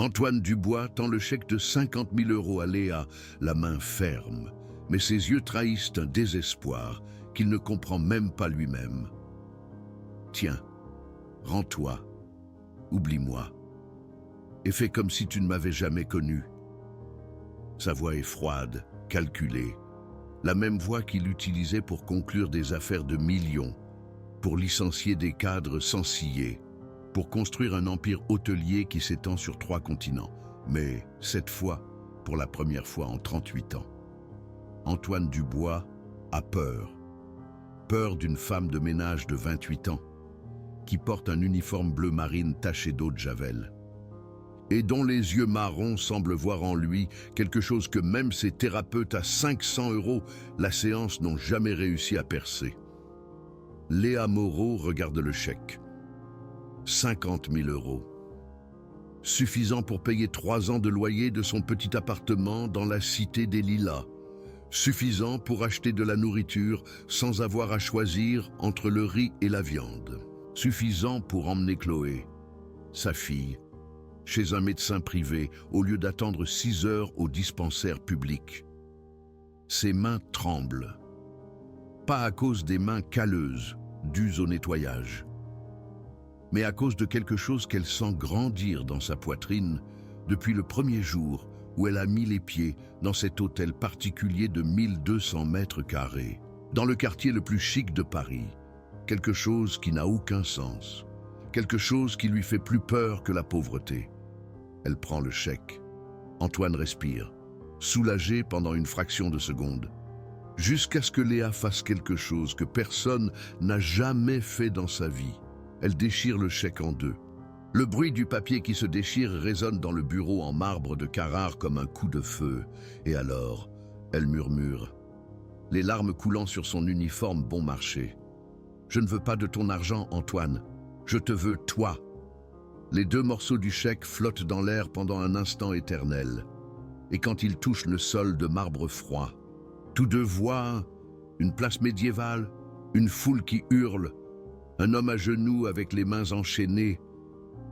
Antoine Dubois tend le chèque de 50 000 € à Léa, la main ferme, mais ses yeux trahissent un désespoir qu'il ne comprend même pas lui-même. « Tiens, rends-toi, oublie-moi, et fais comme si tu ne m'avais jamais connu. » Sa voix est froide, calculée, la même voix qu'il utilisait pour conclure des affaires de millions, pour licencier des cadres sans ciller, pour construire un empire hôtelier qui s'étend sur 3 continents. Mais cette fois, pour la première fois en 38 ans, Antoine Dubois a peur. Peur d'une femme de ménage de 28 ans, qui porte un uniforme bleu marine taché d'eau de javel, et dont les yeux marrons semblent voir en lui quelque chose que même ses thérapeutes à 500 € la séance n'ont jamais réussi à percer. Léa Moreau regarde le chèque. 50 000 €. Suffisant pour payer 3 ans de loyer de son petit appartement dans la cité des Lilas. Suffisant pour acheter de la nourriture sans avoir à choisir entre le riz et la viande. Suffisant pour emmener Chloé, sa fille, chez un médecin privé au lieu d'attendre 6 heures au dispensaire public. Ses mains tremblent. Pas à cause des mains calleuses, dues au nettoyage, mais à cause de quelque chose qu'elle sent grandir dans sa poitrine depuis le premier jour où elle a mis les pieds dans cet hôtel particulier de 1200 mètres carrés, dans le quartier le plus chic de Paris. Quelque chose qui n'a aucun sens, quelque chose qui lui fait plus peur que la pauvreté. Elle prend le chèque. Antoine respire, soulagé pendant une fraction de seconde, jusqu'à ce que Léa fasse quelque chose que personne n'a jamais fait dans sa vie. Elle déchire le chèque en 2. Le bruit du papier qui se déchire résonne dans le bureau en marbre de Carrare comme un coup de feu. Et alors, elle murmure, les larmes coulant sur son uniforme bon marché. « Je ne veux pas de ton argent, Antoine. Je te veux, toi. » Les 2 morceaux du chèque flottent dans l'air pendant un instant éternel. Et quand ils touchent le sol de marbre froid, tous 2 voient une place médiévale, une foule qui hurle, un homme à genoux avec les mains enchaînées,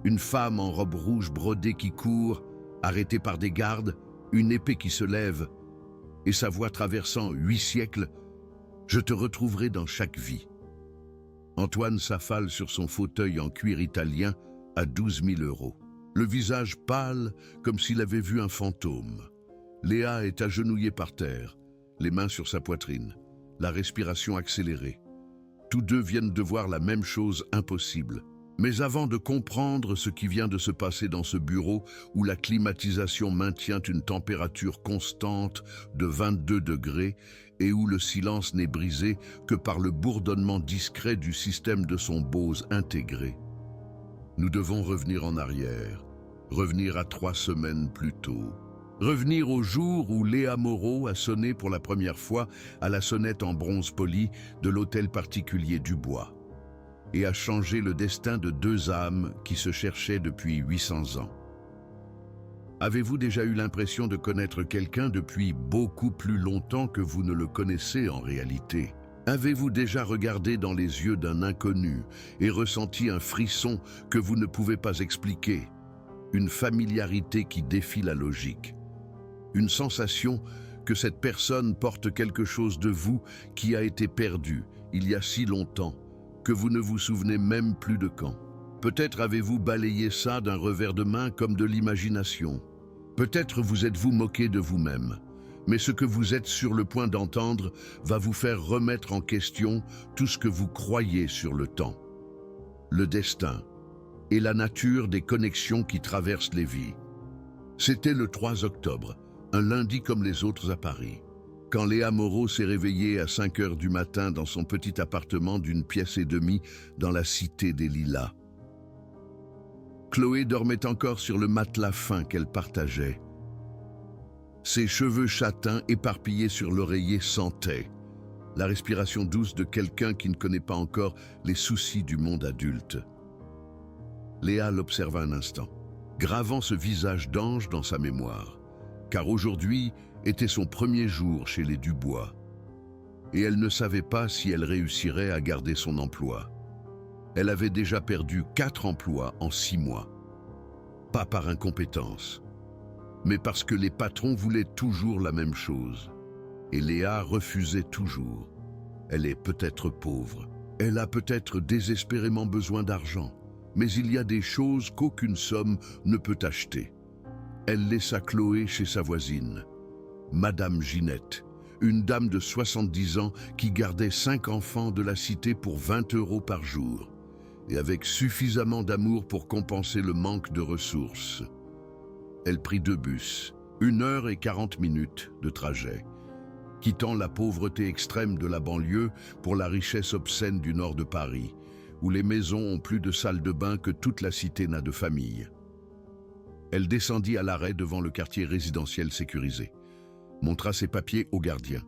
une femme en robe rouge brodée qui court, arrêtée par des gardes, une épée qui se lève, et sa voix traversant 8 siècles, « Je te retrouverai dans chaque vie. » Antoine s'affale sur son fauteuil en cuir italien à 12 000 €. Le visage pâle comme s'il avait vu un fantôme. Léa est agenouillée par terre, les mains sur sa poitrine, la respiration accélérée. Tous 2 viennent de voir la même chose impossible. Mais avant de comprendre ce qui vient de se passer dans ce bureau où la climatisation maintient une température constante de 22 degrés et où le silence n'est brisé que par le bourdonnement discret du système de son Bose intégré, nous devons revenir en arrière, revenir à 3 semaines plus tôt. Revenir au jour où Léa Moreau a sonné pour la première fois à la sonnette en bronze poli de l'hôtel particulier Dubois et a changé le destin de 2 âmes qui se cherchaient depuis 800 ans. Avez-vous déjà eu l'impression de connaître quelqu'un depuis beaucoup plus longtemps que vous ne le connaissez en réalité? Avez-vous déjà regardé dans les yeux d'un inconnu et ressenti un frisson que vous ne pouvez pas expliquer? Une familiarité qui défie la logique. Une sensation que cette personne porte quelque chose de vous qui a été perdu il y a si longtemps que vous ne vous souvenez même plus de quand. Peut-être avez-vous balayé ça d'un revers de main comme de l'imagination. Peut-être vous êtes-vous moqué de vous-même. Mais ce que vous êtes sur le point d'entendre va vous faire remettre en question tout ce que vous croyez sur le temps, le destin et la nature des connexions qui traversent les vies. C'était le 3 octobre, un lundi comme les autres à Paris, quand Léa Moreau s'est réveillée à 5 heures du matin dans son petit appartement d'1,5 pièce dans la cité des Lilas. Chloé dormait encore sur le matelas fin qu'elle partageait. Ses cheveux châtains éparpillés sur l'oreiller sentaient la respiration douce de quelqu'un qui ne connaît pas encore les soucis du monde adulte. Léa l'observa un instant, gravant ce visage d'ange dans sa mémoire, car aujourd'hui était son premier jour chez les Dubois, et elle ne savait pas si elle réussirait à garder son emploi. Elle avait déjà perdu 4 emplois en 6 mois. pas par incompétence, mais parce que les patrons voulaient toujours la même chose. Et Léa refusait toujours. Elle est peut-être pauvre, elle a peut-être désespérément besoin d'argent, mais il y a des choses qu'aucune somme ne peut acheter. Elle laissa Chloé chez sa voisine, Madame Ginette, une dame de 70 ans qui gardait 5 enfants de la cité pour 20 € par jour, et avec suffisamment d'amour pour compenser le manque de ressources. Elle prit 2 bus, 1h40 de trajet, quittant la pauvreté extrême de la banlieue pour la richesse obscène du nord de Paris, où les maisons ont plus de salles de bain que toute la cité n'a de famille. Elle descendit à l'arrêt devant le quartier résidentiel sécurisé, montra ses papiers au gardien.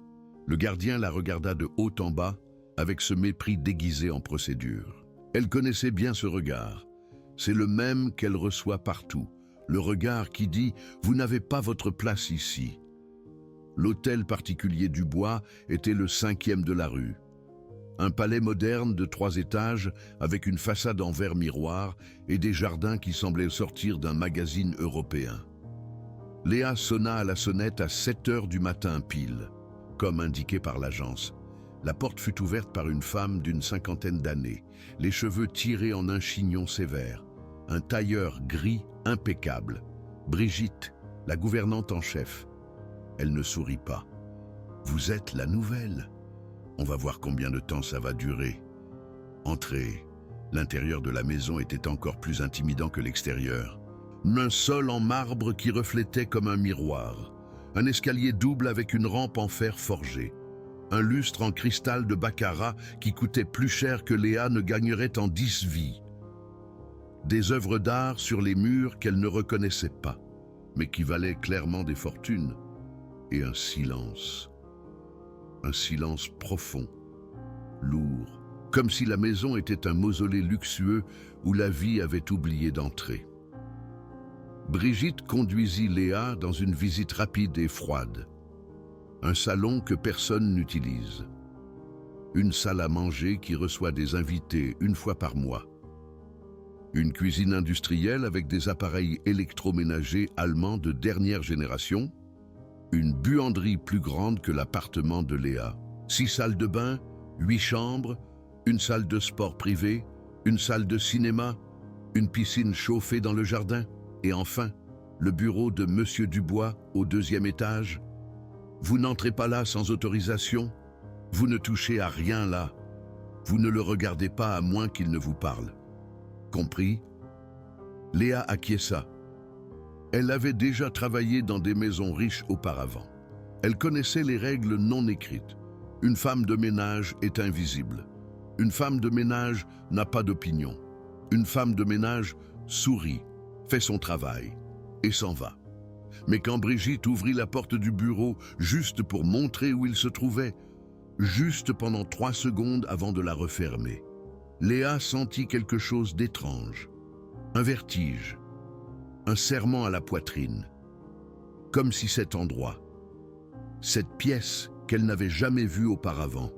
Le gardien la regarda de haut en bas avec ce mépris déguisé en procédure. Elle connaissait bien ce regard. C'est le même qu'elle reçoit partout. Le regard qui dit « Vous n'avez pas votre place ici ». L'hôtel particulier du Bois était le 5e de la rue. Un palais moderne de 3 étages avec une façade en verre miroir et des jardins qui semblaient sortir d'un magazine européen. Léa sonna à la sonnette à 7h du matin pile, comme indiqué par l'agence. La porte fut ouverte par une femme d'une 50aine d'années, les cheveux tirés en un chignon sévère, un tailleur gris impeccable. Brigitte, la gouvernante en chef. Elle ne sourit pas. « Vous êtes la nouvelle. On va voir combien de temps ça va durer. » Entrez. L'intérieur de la maison était encore plus intimidant que l'extérieur. Un sol en marbre qui reflétait comme un miroir. Un escalier double avec une rampe en fer forgé. Un lustre en cristal de baccarat qui coûtait plus cher que Léa ne gagnerait en 10 vies. Des œuvres d'art sur les murs qu'elle ne reconnaissait pas, mais qui valaient clairement des fortunes. Et un silence profond, lourd, comme si la maison était un mausolée luxueux où la vie avait oublié d'entrer. Brigitte conduisit Léa dans une visite rapide et froide. Un salon que personne n'utilise. Une salle à manger qui reçoit des invités 1 fois par mois. Une cuisine industrielle avec des appareils électroménagers allemands de dernière génération. Une buanderie plus grande que l'appartement de Léa. 6 salles de bain, 8 chambres, une salle de sport privée, une salle de cinéma, une piscine chauffée dans le jardin, et enfin, le bureau de Monsieur Dubois au 2e étage. Vous n'entrez pas là sans autorisation, vous ne touchez à rien là, vous ne le regardez pas à moins qu'il ne vous parle. Compris? Léa acquiesça. Elle avait déjà travaillé dans des maisons riches auparavant. Elle connaissait les règles non écrites. Une femme de ménage est invisible. Une femme de ménage n'a pas d'opinion. Une femme de ménage sourit, fait son travail et s'en va. Mais quand Brigitte ouvrit la porte du bureau juste pour montrer où il se trouvait, juste pendant 3 secondes avant de la refermer, Léa sentit quelque chose d'étrange, un vertige, un serrement à la poitrine, comme si cet endroit, cette pièce qu'elle n'avait jamais vue auparavant,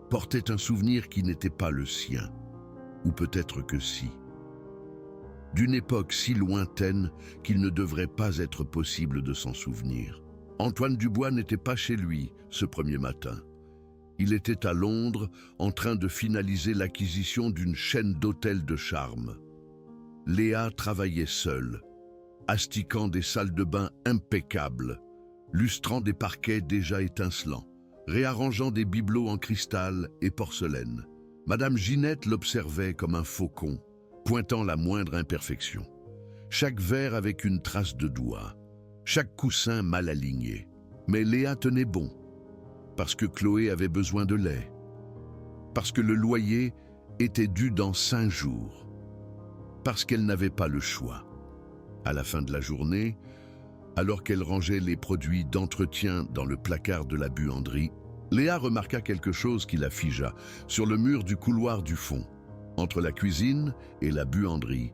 portait un souvenir qui n'était pas le sien, ou peut-être que si. D'une époque si lointaine qu'il ne devrait pas être possible de s'en souvenir. Antoine Dubois n'était pas chez lui ce premier matin. Il était à Londres en train de finaliser l'acquisition d'une chaîne d'hôtels de charme. Léa travaillait seule, astiquant des salles de bain impeccables, lustrant des parquets déjà étincelants, réarrangeant des bibelots en cristal et porcelaine. Madame Ginette l'observait comme un faucon, pointant la moindre imperfection. Chaque verre avec une trace de doigt, chaque coussin mal aligné. Mais Léa tenait bon, parce que Chloé avait besoin de lait, parce que le loyer était dû dans 5 jours, parce qu'elle n'avait pas le choix. À la fin de la journée, alors qu'elle rangeait les produits d'entretien dans le placard de la buanderie, Léa remarqua quelque chose qui la figea sur le mur du couloir du fond. Entre la cuisine et la buanderie,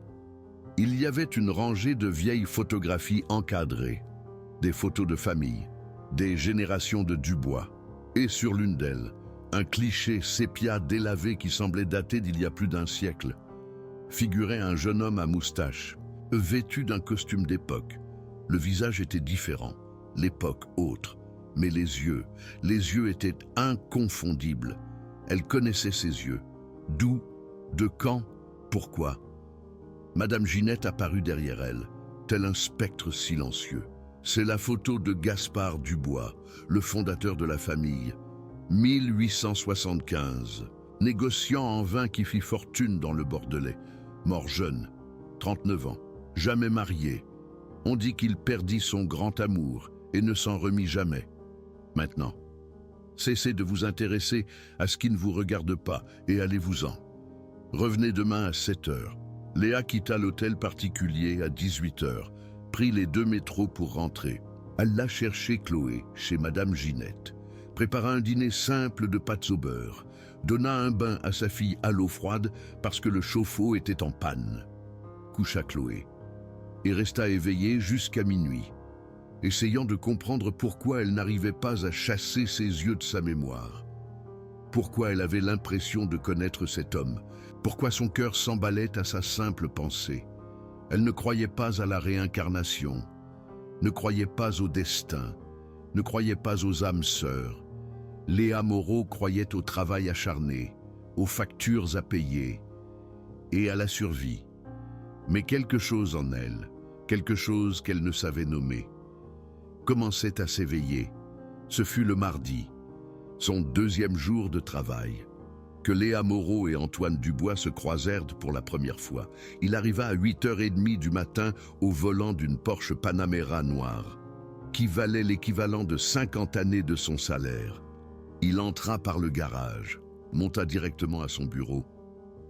il y avait une rangée de vieilles photographies encadrées, des photos de famille, des générations de Dubois, et sur l'une d'elles, un cliché sépia délavé qui semblait dater d'il y a plus d'1 siècle, figurait un jeune homme à moustache, vêtu d'un costume d'époque. Le visage était différent, l'époque autre, mais les yeux étaient inconfondibles. Elle connaissait ses yeux. D'où? De quand? Pourquoi? Madame Ginette apparut derrière elle, tel un spectre silencieux. C'est la photo de Gaspard Dubois, le fondateur de la famille. 1875, négociant en vin qui fit fortune dans le Bordelais. Mort jeune, 39 ans, jamais marié. On dit qu'il perdit son grand amour et ne s'en remit jamais. Maintenant, cessez de vous intéresser à ce qui ne vous regarde pas et allez-vous-en. Revenez demain à 7 heures. Léa quitta l'hôtel particulier à 18 heures, prit les 2 métros pour rentrer. Elle alla chercher Chloé chez Madame Ginette, prépara un dîner simple de pâtes au beurre, donna un bain à sa fille à l'eau froide parce que le chauffe-eau était en panne, coucha Chloé et resta éveillée jusqu'à minuit, essayant de comprendre pourquoi elle n'arrivait pas à chasser ses yeux de sa mémoire. Pourquoi elle avait l'impression de connaître cet homme, pourquoi son cœur s'emballait à sa simple pensée. Elle ne croyait pas à la réincarnation, ne croyait pas au destin, ne croyait pas aux âmes sœurs. Léa Moreau croyait au travail acharné, aux factures à payer et à la survie. Mais quelque chose en elle, quelque chose qu'elle ne savait nommer, commençait à s'éveiller. Ce fut le mardi, son 2e jour de travail, que Léa Moreau et Antoine Dubois se croisèrent pour la première fois. Il arriva à 8h30 du matin au volant d'une Porsche Panamera noire, qui valait l'équivalent de 50 années de son salaire. Il entra par le garage, monta directement à son bureau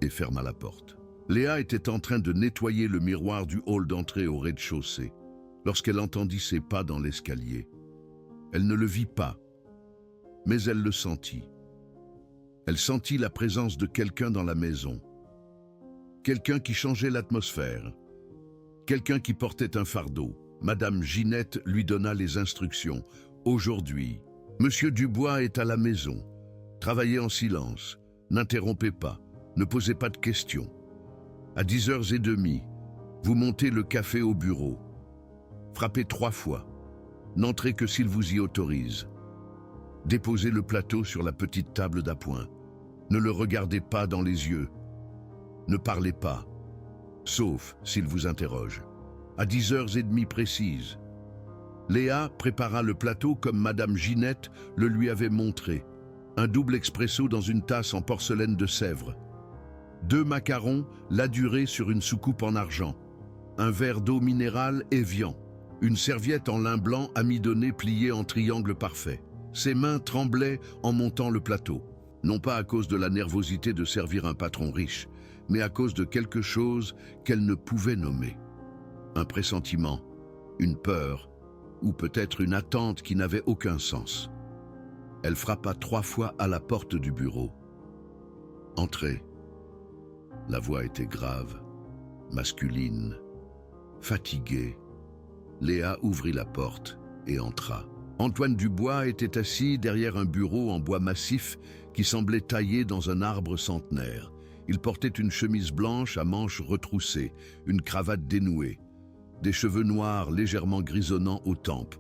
et ferma la porte. Léa était en train de nettoyer le miroir du hall d'entrée au rez-de-chaussée lorsqu'elle entendit ses pas dans l'escalier. Elle ne le vit pas, mais elle le sentit. Elle sentit la présence de quelqu'un dans la maison. Quelqu'un qui changeait l'atmosphère. Quelqu'un qui portait un fardeau. Madame Ginette lui donna les instructions. Aujourd'hui, Monsieur Dubois est à la maison. Travaillez en silence. N'interrompez pas. Ne posez pas de questions. À 10h30, vous montez le café au bureau. Frappez 3 fois. N'entrez que s'il vous y autorise. Déposez le plateau sur la petite table d'appoint. Ne le regardez pas dans les yeux. Ne parlez pas, sauf s'il vous interroge. À 10h30 précises. Léa prépara le plateau comme Madame Ginette le lui avait montré. Un double expresso dans une tasse en porcelaine de Sèvres. 2 macarons ladurés sur une soucoupe en argent. Un verre d'eau minérale Evian. Une serviette en lin blanc amidonnée pliée en triangle parfait. Ses mains tremblaient en montant le plateau. Non pas à cause de la nervosité de servir un patron riche, mais à cause de quelque chose qu'elle ne pouvait nommer. Un pressentiment, une peur, ou peut-être une attente qui n'avait aucun sens. Elle frappa 3 fois à la porte du bureau. Entrez. La voix était grave, masculine, fatiguée. Léa ouvrit la porte et entra. Antoine Dubois était assis derrière un bureau en bois massif qui semblait taillé dans un arbre centenaire. Il portait une chemise blanche à manches retroussées, une cravate dénouée, des cheveux noirs légèrement grisonnants aux tempes,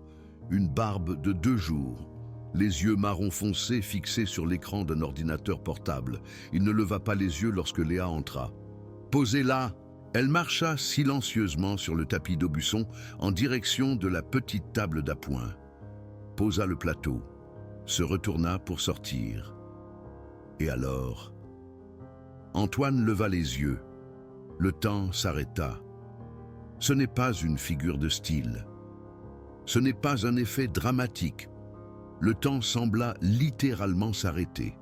une barbe de 2 jours, les yeux marron foncé fixés sur l'écran d'un ordinateur portable. Il ne leva pas les yeux lorsque Léa entra. « Posez là !» Elle marcha silencieusement sur le tapis d'Aubusson en direction de la petite table d'appoint. Posa le plateau, se retourna pour sortir. Et alors, Antoine leva les yeux. Le temps s'arrêta. Ce n'est pas une figure de style. Ce n'est pas un effet dramatique. Le temps sembla littéralement s'arrêter.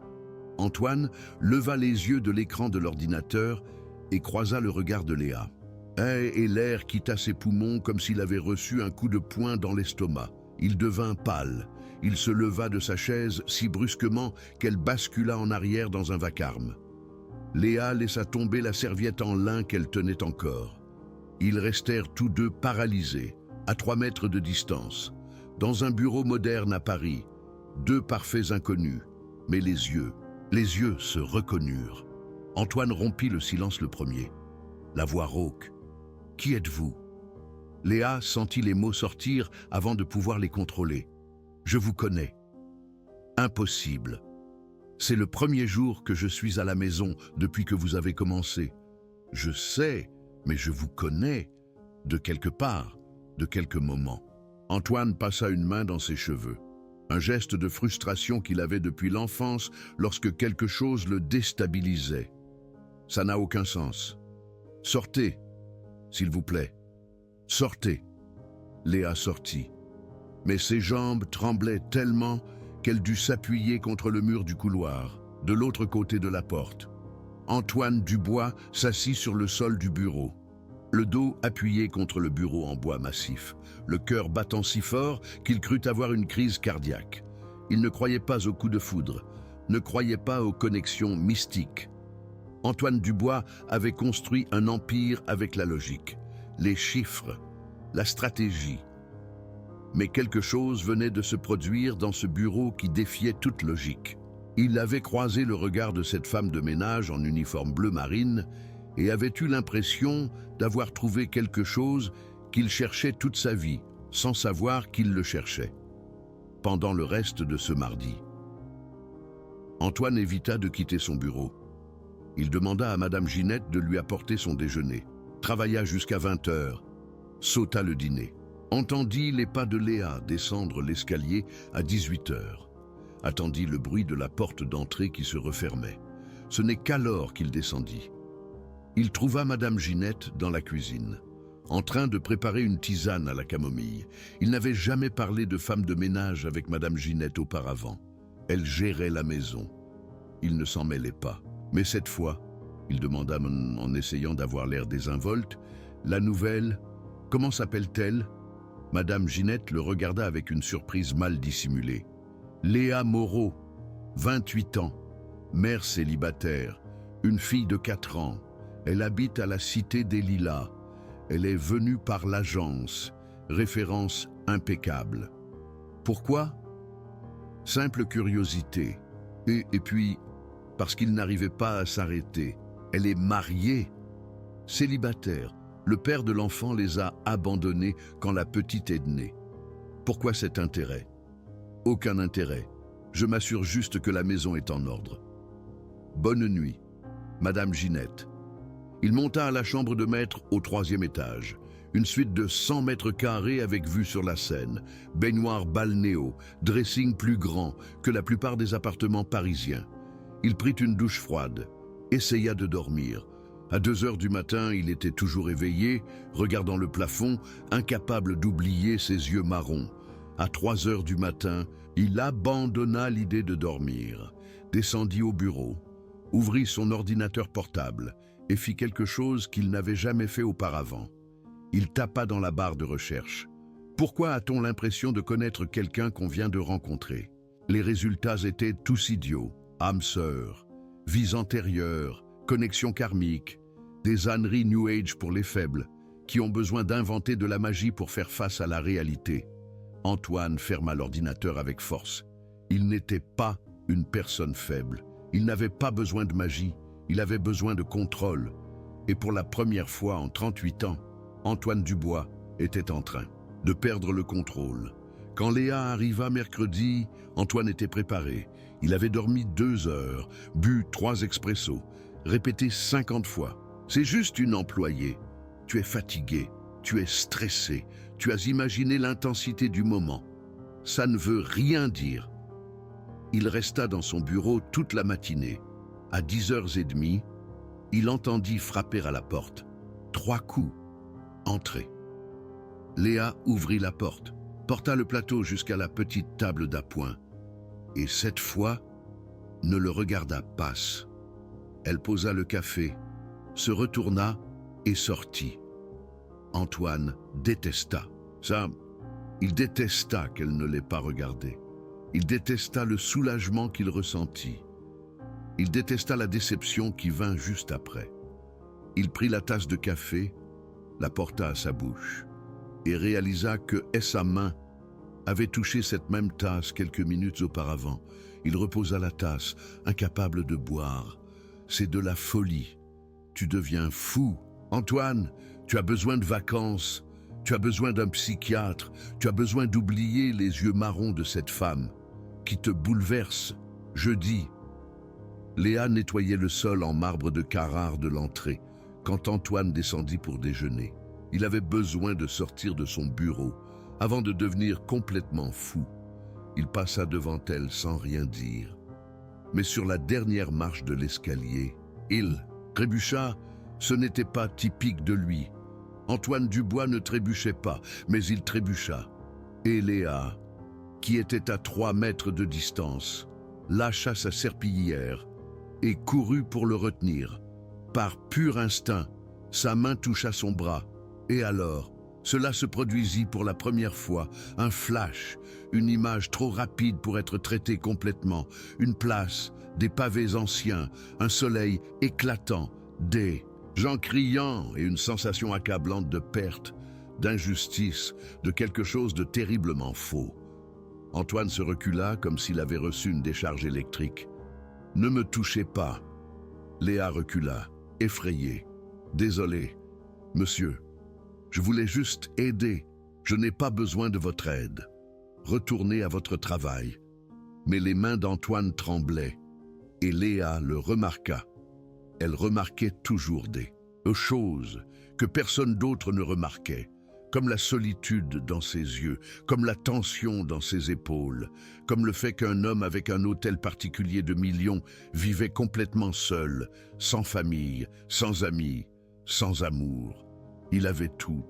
Antoine leva les yeux de l'écran de l'ordinateur et croisa le regard de Léa. Et l'air quitta ses poumons comme s'il avait reçu un coup de poing dans l'estomac. Il devint pâle. Il se leva de sa chaise si brusquement qu'elle bascula en arrière dans un vacarme. Léa laissa tomber la serviette en lin qu'elle tenait encore. Ils restèrent tous deux paralysés, à 3 mètres de distance, dans un bureau moderne à Paris. 2 parfaits inconnus, mais les yeux se reconnurent. Antoine rompit le silence le premier. La voix rauque. Qui êtes-vous » Léa sentit les mots sortir avant de pouvoir les contrôler. « Je vous connais. » « Impossible. C'est le premier jour que je suis à la maison depuis que vous avez commencé. Je sais, mais je vous connais. De quelque part, de quelque moment. » Antoine passa une main dans ses cheveux. Un geste de frustration qu'il avait depuis l'enfance lorsque quelque chose le déstabilisait. « Ça n'a aucun sens. Sortez, s'il vous plaît. Sortez. » Léa sortit. Mais ses jambes tremblaient tellement qu'elle dut s'appuyer contre le mur du couloir, de l'autre côté de la porte. Antoine Dubois s'assit sur le sol du bureau, le dos appuyé contre le bureau en bois massif, le cœur battant si fort qu'il crut avoir une crise cardiaque. Il ne croyait pas aux coups de foudre, ne croyait pas aux connexions mystiques. Antoine Dubois avait construit un empire avec la logique, les chiffres, la stratégie. Mais quelque chose venait de se produire dans ce bureau qui défiait toute logique. Il avait croisé le regard de cette femme de ménage en uniforme bleu marine et avait eu l'impression d'avoir trouvé quelque chose qu'il cherchait toute sa vie, sans savoir qu'il le cherchait. Pendant le reste de ce mardi, Antoine évita de quitter son bureau. Il demanda à Madame Ginette de lui apporter son déjeuner, travailla jusqu'à 20 heures, sauta le dîner. Entendit les pas de Léa descendre l'escalier à 18 heures. Attendit le bruit de la porte d'entrée qui se refermait. Ce n'est qu'alors qu'il descendit. Il trouva Madame Ginette dans la cuisine, en train de préparer une tisane à la camomille. Il n'avait jamais parlé de femme de ménage avec Madame Ginette auparavant. Elle gérait la maison. Il ne s'en mêlait pas. Mais cette fois, il demanda en essayant d'avoir l'air désinvolte, « La nouvelle, comment s'appelle-t-elle » Madame Ginette le regarda avec une surprise mal dissimulée. Léa Moreau, 28 ans, mère célibataire, une fille de 4 ans. Elle habite à la Cité des Lilas. Elle est venue par l'agence, référence impeccable. Pourquoi? Simple curiosité. Et puis, parce qu'il n'arrivait pas à s'arrêter. Elle est mariée, célibataire. Le père de l'enfant les a abandonnés quand la petite est née. Pourquoi cet intérêt? Aucun intérêt. Je m'assure juste que la maison est en ordre. Bonne nuit, Madame Ginette. Il monta à la chambre de maître au 3e étage. Une suite de 100 mètres carrés avec vue sur la Seine, baignoire balnéo, dressing plus grand que la plupart des appartements parisiens. Il prit une douche froide, essaya de dormir. À 2 heures du matin, il était toujours éveillé, regardant le plafond, incapable d'oublier ses yeux marrons. À 3 heures du matin, il abandonna l'idée de dormir, descendit au bureau, ouvrit son ordinateur portable et fit quelque chose qu'il n'avait jamais fait auparavant. Il tapa dans la barre de recherche. Pourquoi a-t-on l'impression de connaître quelqu'un qu'on vient de rencontrer? Les résultats étaient tous idiots. Âme sœur, vies antérieures, connexions karmiques, des âneries New Age pour les faibles, qui ont besoin d'inventer de la magie pour faire face à la réalité. Antoine ferma l'ordinateur avec force. Il n'était pas une personne faible. Il n'avait pas besoin de magie, il avait besoin de contrôle. Et pour la première fois en 38 ans, Antoine Dubois était en train de perdre le contrôle. Quand Léa arriva mercredi, Antoine était préparé. Il avait dormi 2 heures, bu 3 expressos, répété 50 fois. C'est juste une employée. Tu es fatigué, tu es stressé, tu as imaginé l'intensité du moment. Ça ne veut rien dire. Il resta dans son bureau toute la matinée. À 10h30, il entendit frapper à la porte. 3 coups. Entrez. Léa ouvrit la porte, porta le plateau jusqu'à la petite table d'appoint. Et cette fois, ne le regarda pas. Elle posa le café, se retourna et sortit. Antoine détesta. Il détesta qu'elle ne l'ait pas regardé. Il détesta le soulagement qu'il ressentit. Il détesta la déception qui vint juste après. Il prit la tasse de café, la porta à sa bouche et réalisa que sa main avait touché cette même tasse quelques minutes auparavant. Il reposa la tasse, incapable de boire. C'est de la folie. Tu deviens fou. Antoine, Tu as besoin de vacances, tu as besoin d'un psychiatre, tu as besoin d'oublier les yeux marrons de cette femme qui te bouleverse. Je dis. Léa nettoyait le sol en marbre de Carrare de l'entrée quand Antoine descendit pour déjeuner. Il avait besoin de sortir de son bureau avant de devenir complètement fou. Il passa devant elle sans rien dire. Mais sur la dernière marche de l'escalier, il trébucha. Ce n'était pas typique de lui. Antoine Dubois ne trébuchait pas, mais il trébucha. Et Léa, qui était à 3 mètres de distance, lâcha sa serpillière et courut pour le retenir. Par pur instinct, sa main toucha son bras. Et alors, cela se produisit pour la première fois, un flash, une image trop rapide pour être traitée complètement, une place, des pavés anciens, un soleil éclatant, des gens criants et une sensation accablante de perte, d'injustice, de quelque chose de terriblement faux. Antoine se recula comme s'il avait reçu une décharge électrique. « Ne me touchez pas !» Léa recula, effrayée. « Désolé, monsieur. Je voulais juste aider. Je n'ai pas besoin de votre aide. Retournez à votre travail. » Mais les mains d'Antoine tremblaient, et Léa le remarqua. Elle remarquait toujours des choses que personne d'autre ne remarquait, comme la solitude dans ses yeux, comme la tension dans ses épaules, comme le fait qu'un homme avec un hôtel particulier de millions vivait complètement seul, sans famille, sans amis, sans amour. Il avait tout,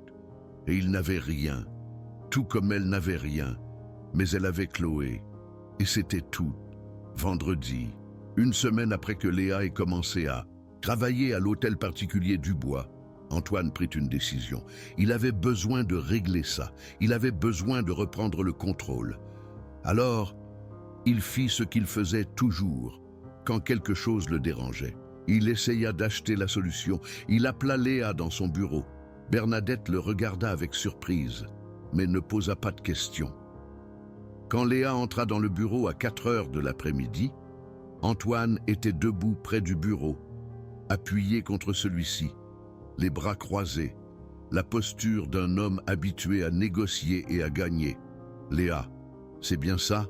et il n'avait rien, tout comme elle n'avait rien, mais elle avait Chloé, et c'était tout. Vendredi, une semaine après que Léa ait commencé à travailler à l'hôtel particulier Dubois, Antoine prit une décision. Il avait besoin de régler ça. Il avait besoin de reprendre le contrôle. Alors, il fit ce qu'il faisait toujours, quand quelque chose le dérangeait. Il essaya d'acheter la solution. Il appela Léa dans son bureau. Bernadette le regarda avec surprise, mais ne posa pas de questions. Quand Léa entra dans le bureau à 4 heures de l'après-midi, Antoine était debout près du bureau, appuyé contre celui-ci, les bras croisés, la posture d'un homme habitué à négocier et à gagner. « Léa, c'est bien ça ? » ?»«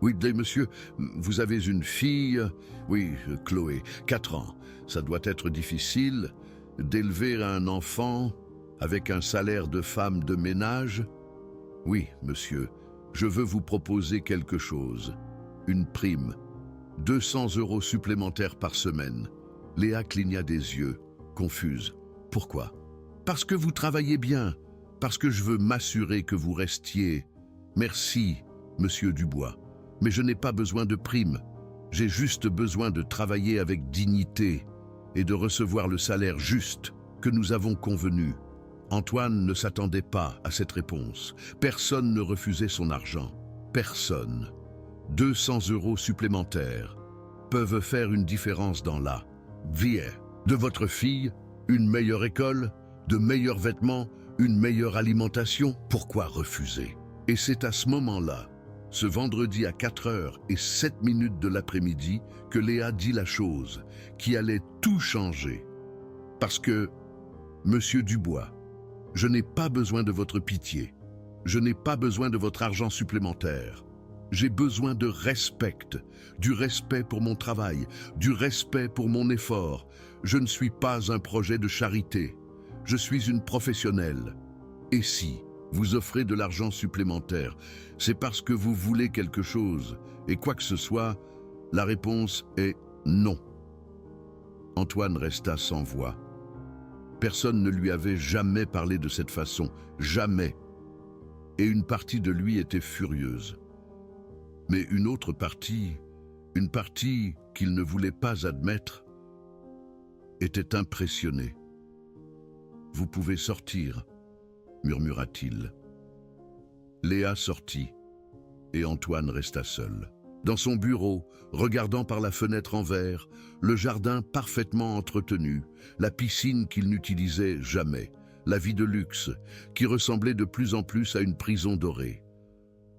Oui, monsieur, vous avez une fille ? » ?»« Oui, Chloé, 4 ans. Ça doit être difficile d'élever un enfant avec un salaire de femme de ménage ? » ?»« Oui, monsieur, je veux vous proposer quelque chose. Une prime. 200 € supplémentaires par semaine. » Léa cligna des yeux, confuse. « Pourquoi ? » ?»« Parce que vous travaillez bien. Parce que je veux m'assurer que vous restiez. » »« Merci, monsieur Dubois. Mais je n'ai pas besoin de prime. J'ai juste besoin de travailler avec dignité et de recevoir le salaire juste que nous avons convenu. » Antoine ne s'attendait pas à cette réponse. Personne ne refusait son argent. Personne. 200 € supplémentaires peuvent faire une différence dans la vie de votre fille, une meilleure école, de meilleurs vêtements, une meilleure alimentation. Pourquoi refuser? Et c'est à ce moment-là, ce vendredi à 4h07 de l'après-midi, que Léa dit la chose qui allait tout changer. Parce que, monsieur Dubois, je n'ai pas besoin de votre pitié. Je n'ai pas besoin de votre argent supplémentaire. J'ai besoin de respect, du respect pour mon travail, du respect pour mon effort. Je ne suis pas un projet de charité. Je suis une professionnelle. Et si vous offrez de l'argent supplémentaire, c'est parce que vous voulez quelque chose. Et quoi que ce soit, la réponse est non. Antoine resta sans voix. Personne ne lui avait jamais parlé de cette façon, jamais. Et une partie de lui était furieuse. Mais une autre partie, une partie qu'il ne voulait pas admettre, était impressionnée. « Vous pouvez sortir », murmura-t-il. Léa sortit, et Antoine resta seul. Dans son bureau, regardant par la fenêtre en verre, le jardin parfaitement entretenu, la piscine qu'il n'utilisait jamais, la vie de luxe, qui ressemblait de plus en plus à une prison dorée.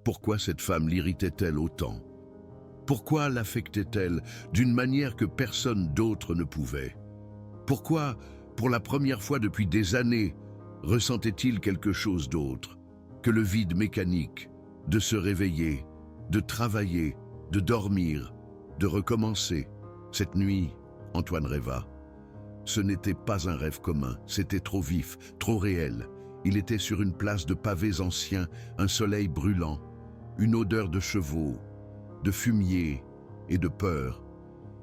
Pourquoi cette femme l'irritait-elle autant? Pourquoi l'affectait-elle d'une manière que personne d'autre ne pouvait? Pourquoi Pour la première fois depuis des années, ressentait-il quelque chose d'autre que le vide mécanique de se réveiller, de travailler, de dormir, de recommencer. Cette nuit, Antoine rêva. Ce n'était pas un rêve commun, c'était trop vif, trop réel. Il était sur une place de pavés anciens, un soleil brûlant, une odeur de chevaux, de fumier et de peur.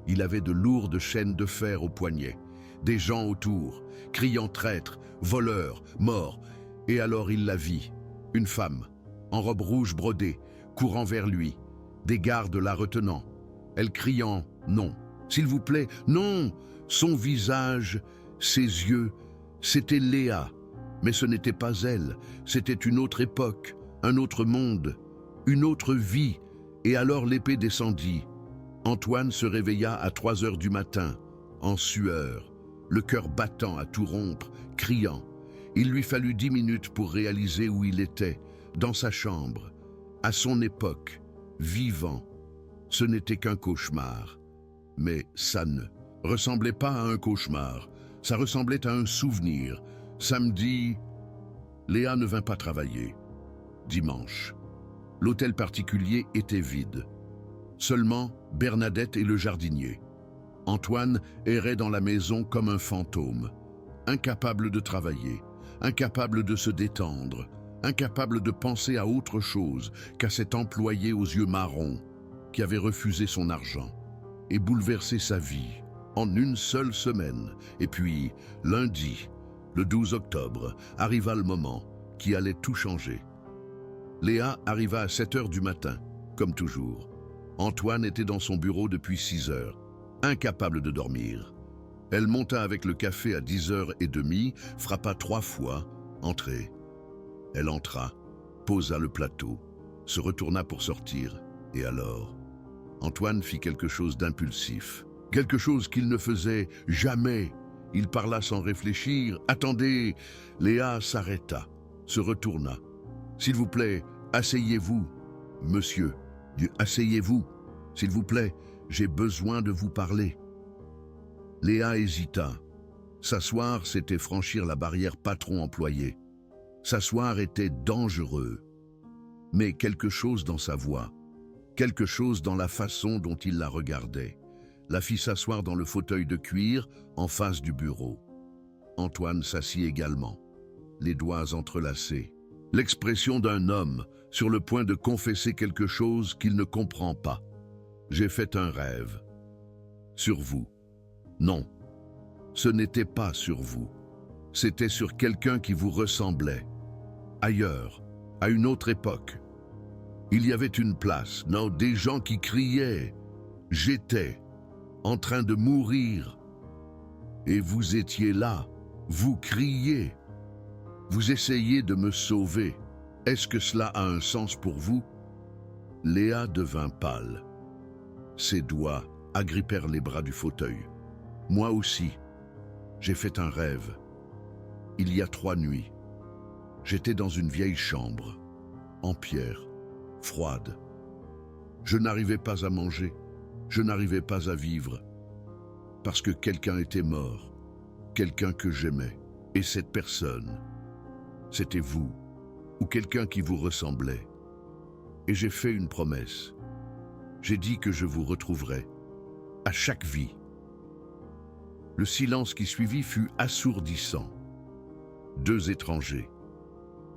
Il avait de lourdes chaînes de fer aux poignets, des gens autour, criant traîtres, voleurs, morts. Et alors il la vit, une femme, en robe rouge brodée, courant vers lui, des gardes la retenant. Elle criant « Non, s'il vous plaît, non !» Son visage, ses yeux, c'était Léa. Mais ce n'était pas elle, c'était une autre époque, un autre monde, une autre vie. Et alors l'épée descendit. Antoine se réveilla à 3 heures du matin, en sueur, le cœur battant à tout rompre, criant. Il lui fallut 10 minutes pour réaliser où il était, dans sa chambre, à son époque, vivant. Ce n'était qu'un cauchemar. Mais ça ne ressemblait pas à un cauchemar, ça ressemblait à un souvenir. Samedi, Léa ne vint pas travailler. Dimanche, l'hôtel particulier était vide. Seulement Bernadette et le jardinier. Antoine errait dans la maison comme un fantôme, incapable de travailler, incapable de se détendre, incapable de penser à autre chose qu'à cet employé aux yeux marrons qui avait refusé son argent et bouleversé sa vie en une seule semaine. Et puis, lundi, le 12 octobre, arriva le moment qui allait tout changer. Léa arriva à 7 heures du matin, comme toujours. Antoine était dans son bureau depuis 6 heures, incapable de dormir. Elle monta avec le café à 10h30, frappa 3 fois, entrée. Elle entra, posa le plateau, se retourna pour sortir, et alors, Antoine fit quelque chose d'impulsif, quelque chose qu'il ne faisait jamais. Il parla sans réfléchir. « Attendez !» Léa s'arrêta, se retourna. « S'il vous plaît, asseyez-vous, monsieur. Asseyez-vous, s'il vous plaît, j'ai besoin de vous parler. » Léa hésita. S'asseoir, c'était franchir la barrière patron-employé. S'asseoir était dangereux. Mais quelque chose dans sa voix, quelque chose dans la façon dont il la regardait, la fit s'asseoir dans le fauteuil de cuir en face du bureau. Antoine s'assit également, les doigts entrelacés, l'expression d'un homme sur le point de confesser quelque chose qu'il ne comprend pas. « J'ai fait un rêve. Sur vous. » Non, ce n'était pas sur vous. C'était sur quelqu'un qui vous ressemblait. Ailleurs, à une autre époque. Il y avait une place, non, des gens qui criaient. J'étais en train de mourir. Et vous étiez là, vous criez. Vous essayez de me sauver. Est-ce que cela a un sens pour vous? Léa devint pâle. Ses doigts agrippèrent les bras du fauteuil. Moi aussi, j'ai fait un rêve. Il y a 3 nuits. J'étais dans une vieille chambre, en pierre, froide. Je n'arrivais pas à manger, je n'arrivais pas à vivre, parce que quelqu'un était mort, quelqu'un que j'aimais. Et cette personne, c'était vous, ou quelqu'un qui vous ressemblait. Et j'ai fait une promesse. J'ai dit que je vous retrouverais, à chaque vie. Le silence qui suivit fut assourdissant. 2 étrangers,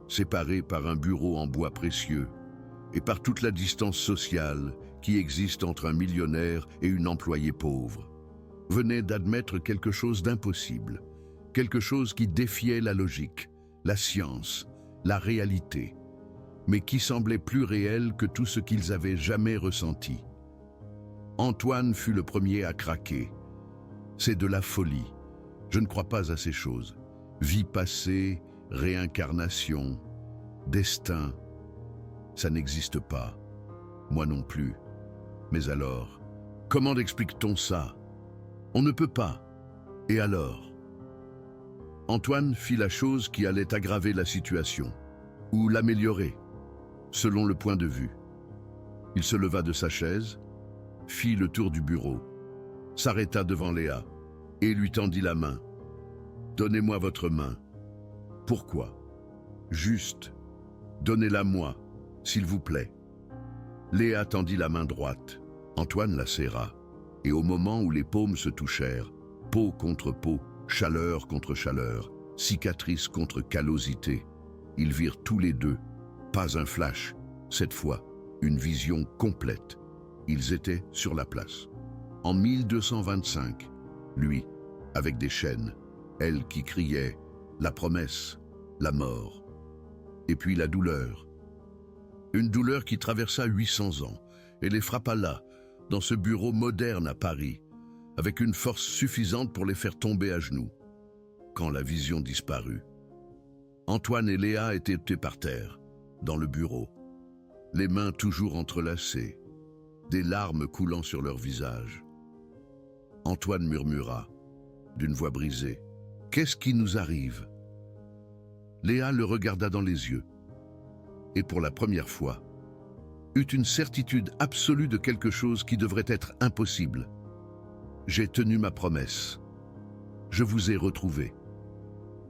séparés par un bureau en bois précieux et par toute la distance sociale qui existe entre un millionnaire et une employée pauvre, venaient d'admettre quelque chose d'impossible, quelque chose qui défiait la logique, la science, la réalité, mais qui semblait plus réel que tout ce qu'ils avaient jamais ressenti. Antoine fut le premier à craquer. C'est de la folie. Je ne crois pas à ces choses. Vie passée, réincarnation, destin, ça n'existe pas. Moi non plus. Mais alors, comment explique-t-on ça? On ne peut pas. Et alors? Antoine fit la chose qui allait aggraver la situation, ou l'améliorer, selon le point de vue. Il se leva de sa chaise, fit le tour du bureau, s'arrêta devant Léa et lui tendit la main. Donnez-moi votre main. Pourquoi? Juste, donnez-la-moi, s'il vous plaît. Léa tendit la main droite. Antoine la serra. Et au moment où les paumes se touchèrent, peau contre peau, chaleur contre chaleur, cicatrice contre callosité, ils virent tous les deux, pas un flash, cette fois, une vision complète. Ils étaient sur la place. En 1225, lui, avec des chaînes, elle qui criait la promesse, la mort, et puis la douleur. Une douleur qui traversa 800 ans et les frappa là, dans ce bureau moderne à Paris, avec une force suffisante pour les faire tomber à genoux. Quand la vision disparut, Antoine et Léa étaient par terre, dans le bureau, les mains toujours entrelacées, des larmes coulant sur leur visage. Antoine murmura, d'une voix brisée, « Qu'est-ce qui nous arrive ?» Léa le regarda dans les yeux, et pour la première fois, eut une certitude absolue de quelque chose qui devrait être impossible. « J'ai tenu ma promesse. Je vous ai retrouvé.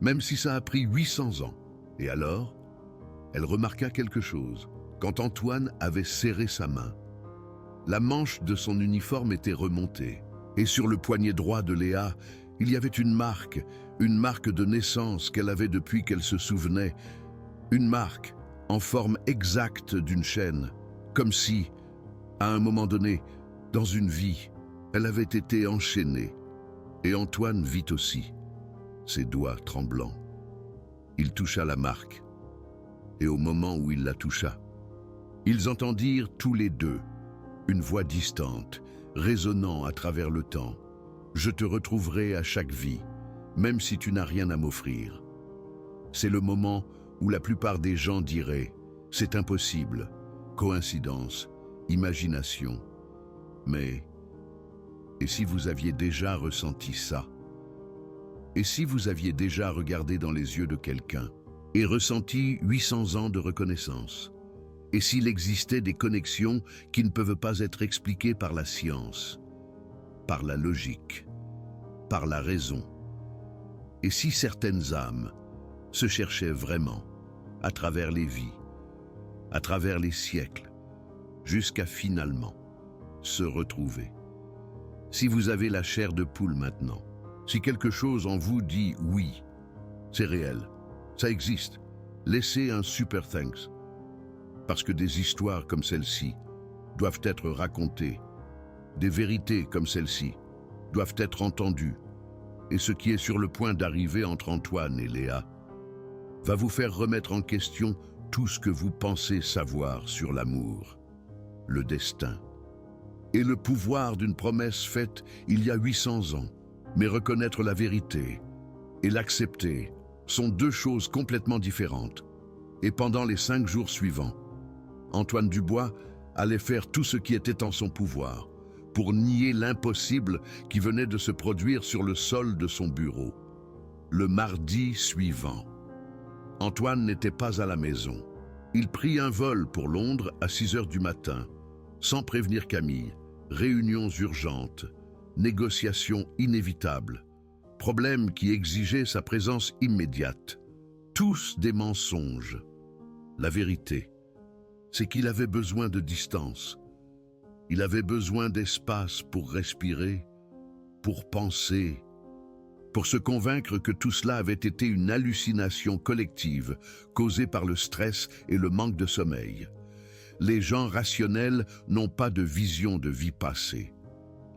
Même si ça a pris 800 ans. » Et alors, elle remarqua quelque chose. Quand Antoine avait serré sa main, la manche de son uniforme était remontée. Et sur le poignet droit de Léa, il y avait une marque de naissance qu'elle avait depuis qu'elle se souvenait. Une marque en forme exacte d'une chaîne, comme si, à un moment donné, dans une vie, elle avait été enchaînée. Et Antoine vit aussi, ses doigts tremblants. Il toucha la marque, et au moment où il la toucha, ils entendirent tous les deux une voix distante, résonnant à travers le temps. « Je te retrouverai à chaque vie, même si tu n'as rien à m'offrir. » C'est le moment où la plupart des gens diraient « C'est impossible, coïncidence, imagination. » Mais, et si vous aviez déjà ressenti ça? Et si vous aviez déjà regardé dans les yeux de quelqu'un et ressenti 800 ans de reconnaissance? Et s'il existait des connexions qui ne peuvent pas être expliquées par la science, par la logique, par la raison? Et si certaines âmes se cherchaient vraiment à travers les vies, à travers les siècles, jusqu'à finalement se retrouver? Si vous avez la chair de poule maintenant, si quelque chose en vous dit oui, c'est réel, ça existe, laissez un super thanks. Parce que des histoires comme celle-ci doivent être racontées, des vérités comme celle-ci doivent être entendues, et ce qui est sur le point d'arriver entre Antoine et Léa va vous faire remettre en question tout ce que vous pensez savoir sur l'amour, le destin, et le pouvoir d'une promesse faite il y a 800 ans. Mais reconnaître la vérité et l'accepter sont deux choses complètement différentes. Et pendant les 5 jours suivants, Antoine Dubois allait faire tout ce qui était en son pouvoir pour nier l'impossible qui venait de se produire sur le sol de son bureau. Le mardi suivant, Antoine n'était pas à la maison. Il prit un vol pour Londres à 6 heures du matin, sans prévenir Camille. Réunions urgentes, négociations inévitables, problèmes qui exigeaient sa présence immédiate. Tous des mensonges. La vérité, c'est qu'il avait besoin de distance. Il avait besoin d'espace pour respirer, pour penser, pour se convaincre que tout cela avait été une hallucination collective causée par le stress et le manque de sommeil. Les gens rationnels n'ont pas de vision de vie passée.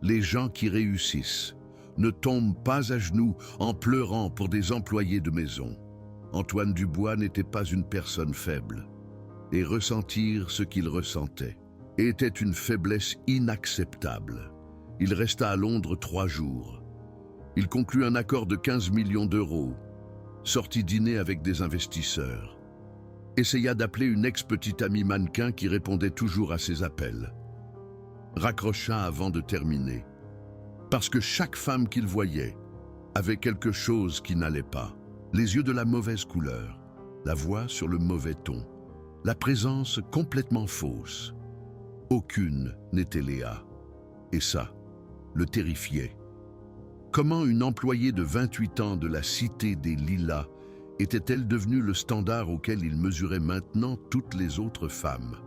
Les gens qui réussissent ne tombent pas à genoux en pleurant pour des employés de maison. Antoine Dubois n'était pas une personne faible. Et ressentir ce qu'il ressentait était une faiblesse inacceptable. Il resta à Londres 3 jours. Il conclut un accord de 15 millions d'euros, sortit dîner avec des investisseurs, essaya d'appeler une ex-petite amie mannequin qui répondait toujours à ses appels. Raccrocha avant de terminer, parce que chaque femme qu'il voyait avait quelque chose qui n'allait pas. Les yeux de la mauvaise couleur, la voix sur le mauvais ton, la présence complètement fausse. Aucune n'était Léa, et ça le terrifiait. Comment une employée de 28 ans de la Cité des Lilas était-elle devenue le standard auquel il mesurait maintenant toutes les autres femmes?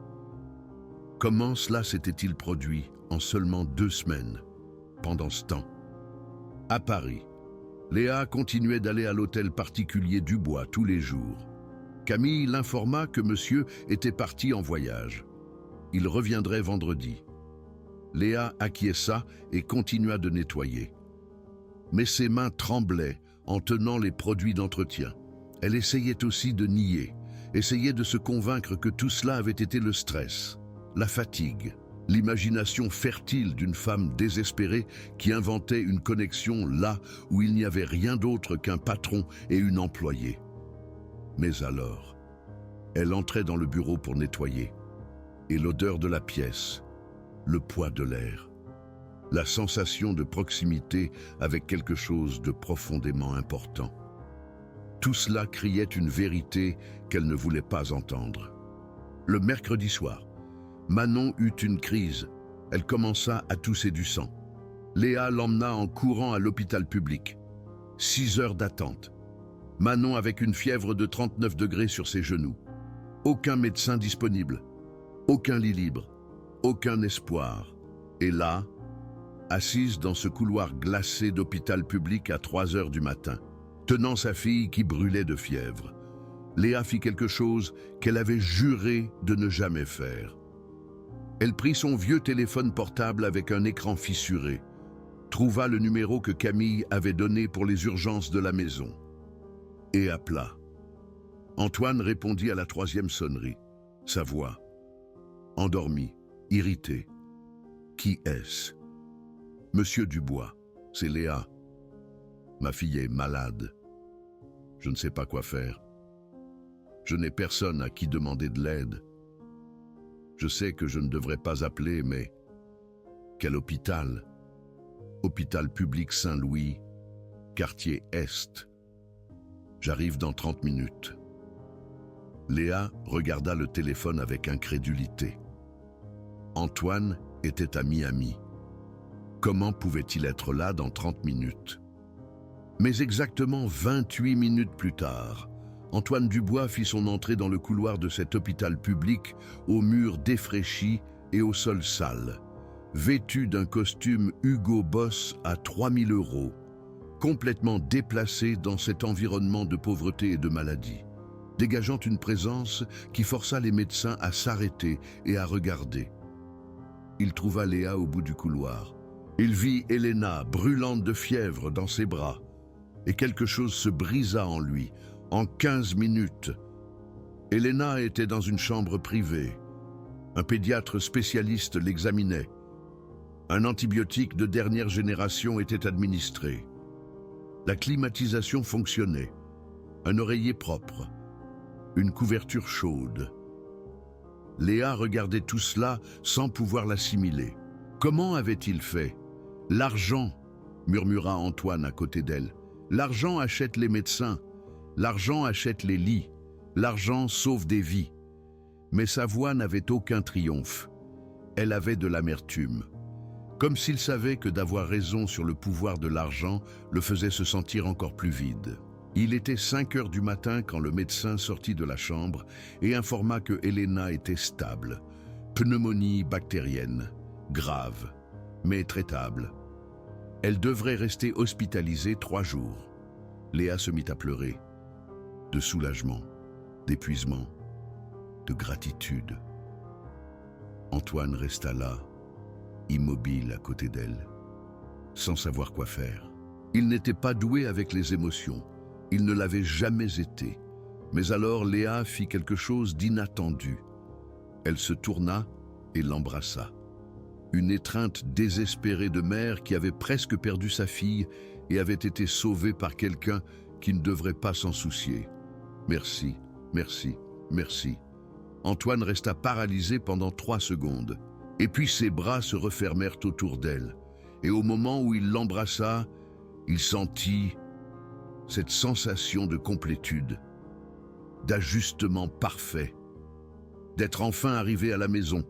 Comment cela s'était-il produit en seulement 2 semaines? Pendant ce temps, à Paris, Léa continuait d'aller à l'hôtel particulier Dubois tous les jours. Camille l'informa que monsieur était parti en voyage. Il reviendrait vendredi. Léa acquiesça et continua de nettoyer. Mais ses mains tremblaient en tenant les produits d'entretien. Elle essayait aussi de nier, essayait de se convaincre que tout cela avait été le stress, la fatigue, l'imagination fertile d'une femme désespérée qui inventait une connexion là où il n'y avait rien d'autre qu'un patron et une employée. Mais alors, elle entrait dans le bureau pour nettoyer, et l'odeur de la pièce, le poids de l'air, la sensation de proximité avec quelque chose de profondément important. Tout cela criait une vérité qu'elle ne voulait pas entendre. Le mercredi soir, Manon eut une crise. Elle commença à tousser du sang. Léa l'emmena en courant à l'hôpital public. 6 heures d'attente. Manon avec une fièvre de 39 degrés sur ses genoux. Aucun médecin disponible. Aucun lit libre. Aucun espoir. Et là, assise dans ce couloir glacé d'hôpital public à 3 heures du matin, tenant sa fille qui brûlait de fièvre, Léa fit quelque chose qu'elle avait juré de ne jamais faire. Elle prit son vieux téléphone portable avec un écran fissuré, trouva le numéro que Camille avait donné pour les urgences de la maison et appela. Antoine répondit à la 3e sonnerie. Sa voix, endormie, irritée. Qui est-ce? Monsieur Dubois, c'est Léa. Ma fille est malade. Je ne sais pas quoi faire. Je n'ai personne à qui demander de l'aide. Je sais que je ne devrais pas appeler, mais quel hôpital? Hôpital public Saint-Louis, quartier Est. J'arrive dans 30 minutes. Léa regarda le téléphone avec incrédulité. Antoine était à Miami. Comment pouvait-il être là dans 30 minutes? Mais exactement 28 minutes plus tard, Antoine Dubois fit son entrée dans le couloir de cet hôpital public, aux murs défraîchis et au sol sale, vêtu d'un costume Hugo Boss à 3 000 €, complètement déplacé dans cet environnement de pauvreté et de maladie, dégageant une présence qui força les médecins à s'arrêter et à regarder. Il trouva Léa au bout du couloir. Il vit Elena, brûlante de fièvre, dans ses bras, et quelque chose se brisa en lui. En 15 minutes, Elena était dans une chambre privée. Un pédiatre spécialiste l'examinait. Un antibiotique de dernière génération était administré. La climatisation fonctionnait. Un oreiller propre. Une couverture chaude. Léa regardait tout cela sans pouvoir l'assimiler. Comment avait-il fait? L'argent, murmura Antoine à côté d'elle. L'argent achète les médecins. L'argent achète les lits, l'argent sauve des vies. Mais sa voix n'avait aucun triomphe. Elle avait de l'amertume. Comme s'il savait que d'avoir raison sur le pouvoir de l'argent le faisait se sentir encore plus vide. Il était 5 heures du matin quand le médecin sortit de la chambre et informa que Elena était stable. Pneumonie bactérienne, grave, mais traitable. Elle devrait rester hospitalisée 3 jours. Léa se mit à pleurer. De soulagement, d'épuisement, de gratitude. Antoine resta là, immobile à côté d'elle, sans savoir quoi faire. Il n'était pas doué avec les émotions, il ne l'avait jamais été. Mais alors Léa fit quelque chose d'inattendu. Elle se tourna et l'embrassa. Une étreinte désespérée de mère qui avait presque perdu sa fille et avait été sauvée par quelqu'un qui ne devrait pas s'en soucier. Merci, merci, merci. Antoine resta paralysé pendant 3 secondes. Et puis ses bras se refermèrent autour d'elle. Et au moment où il l'embrassa, il sentit cette sensation de complétude, d'ajustement parfait, d'être enfin arrivé à la maison,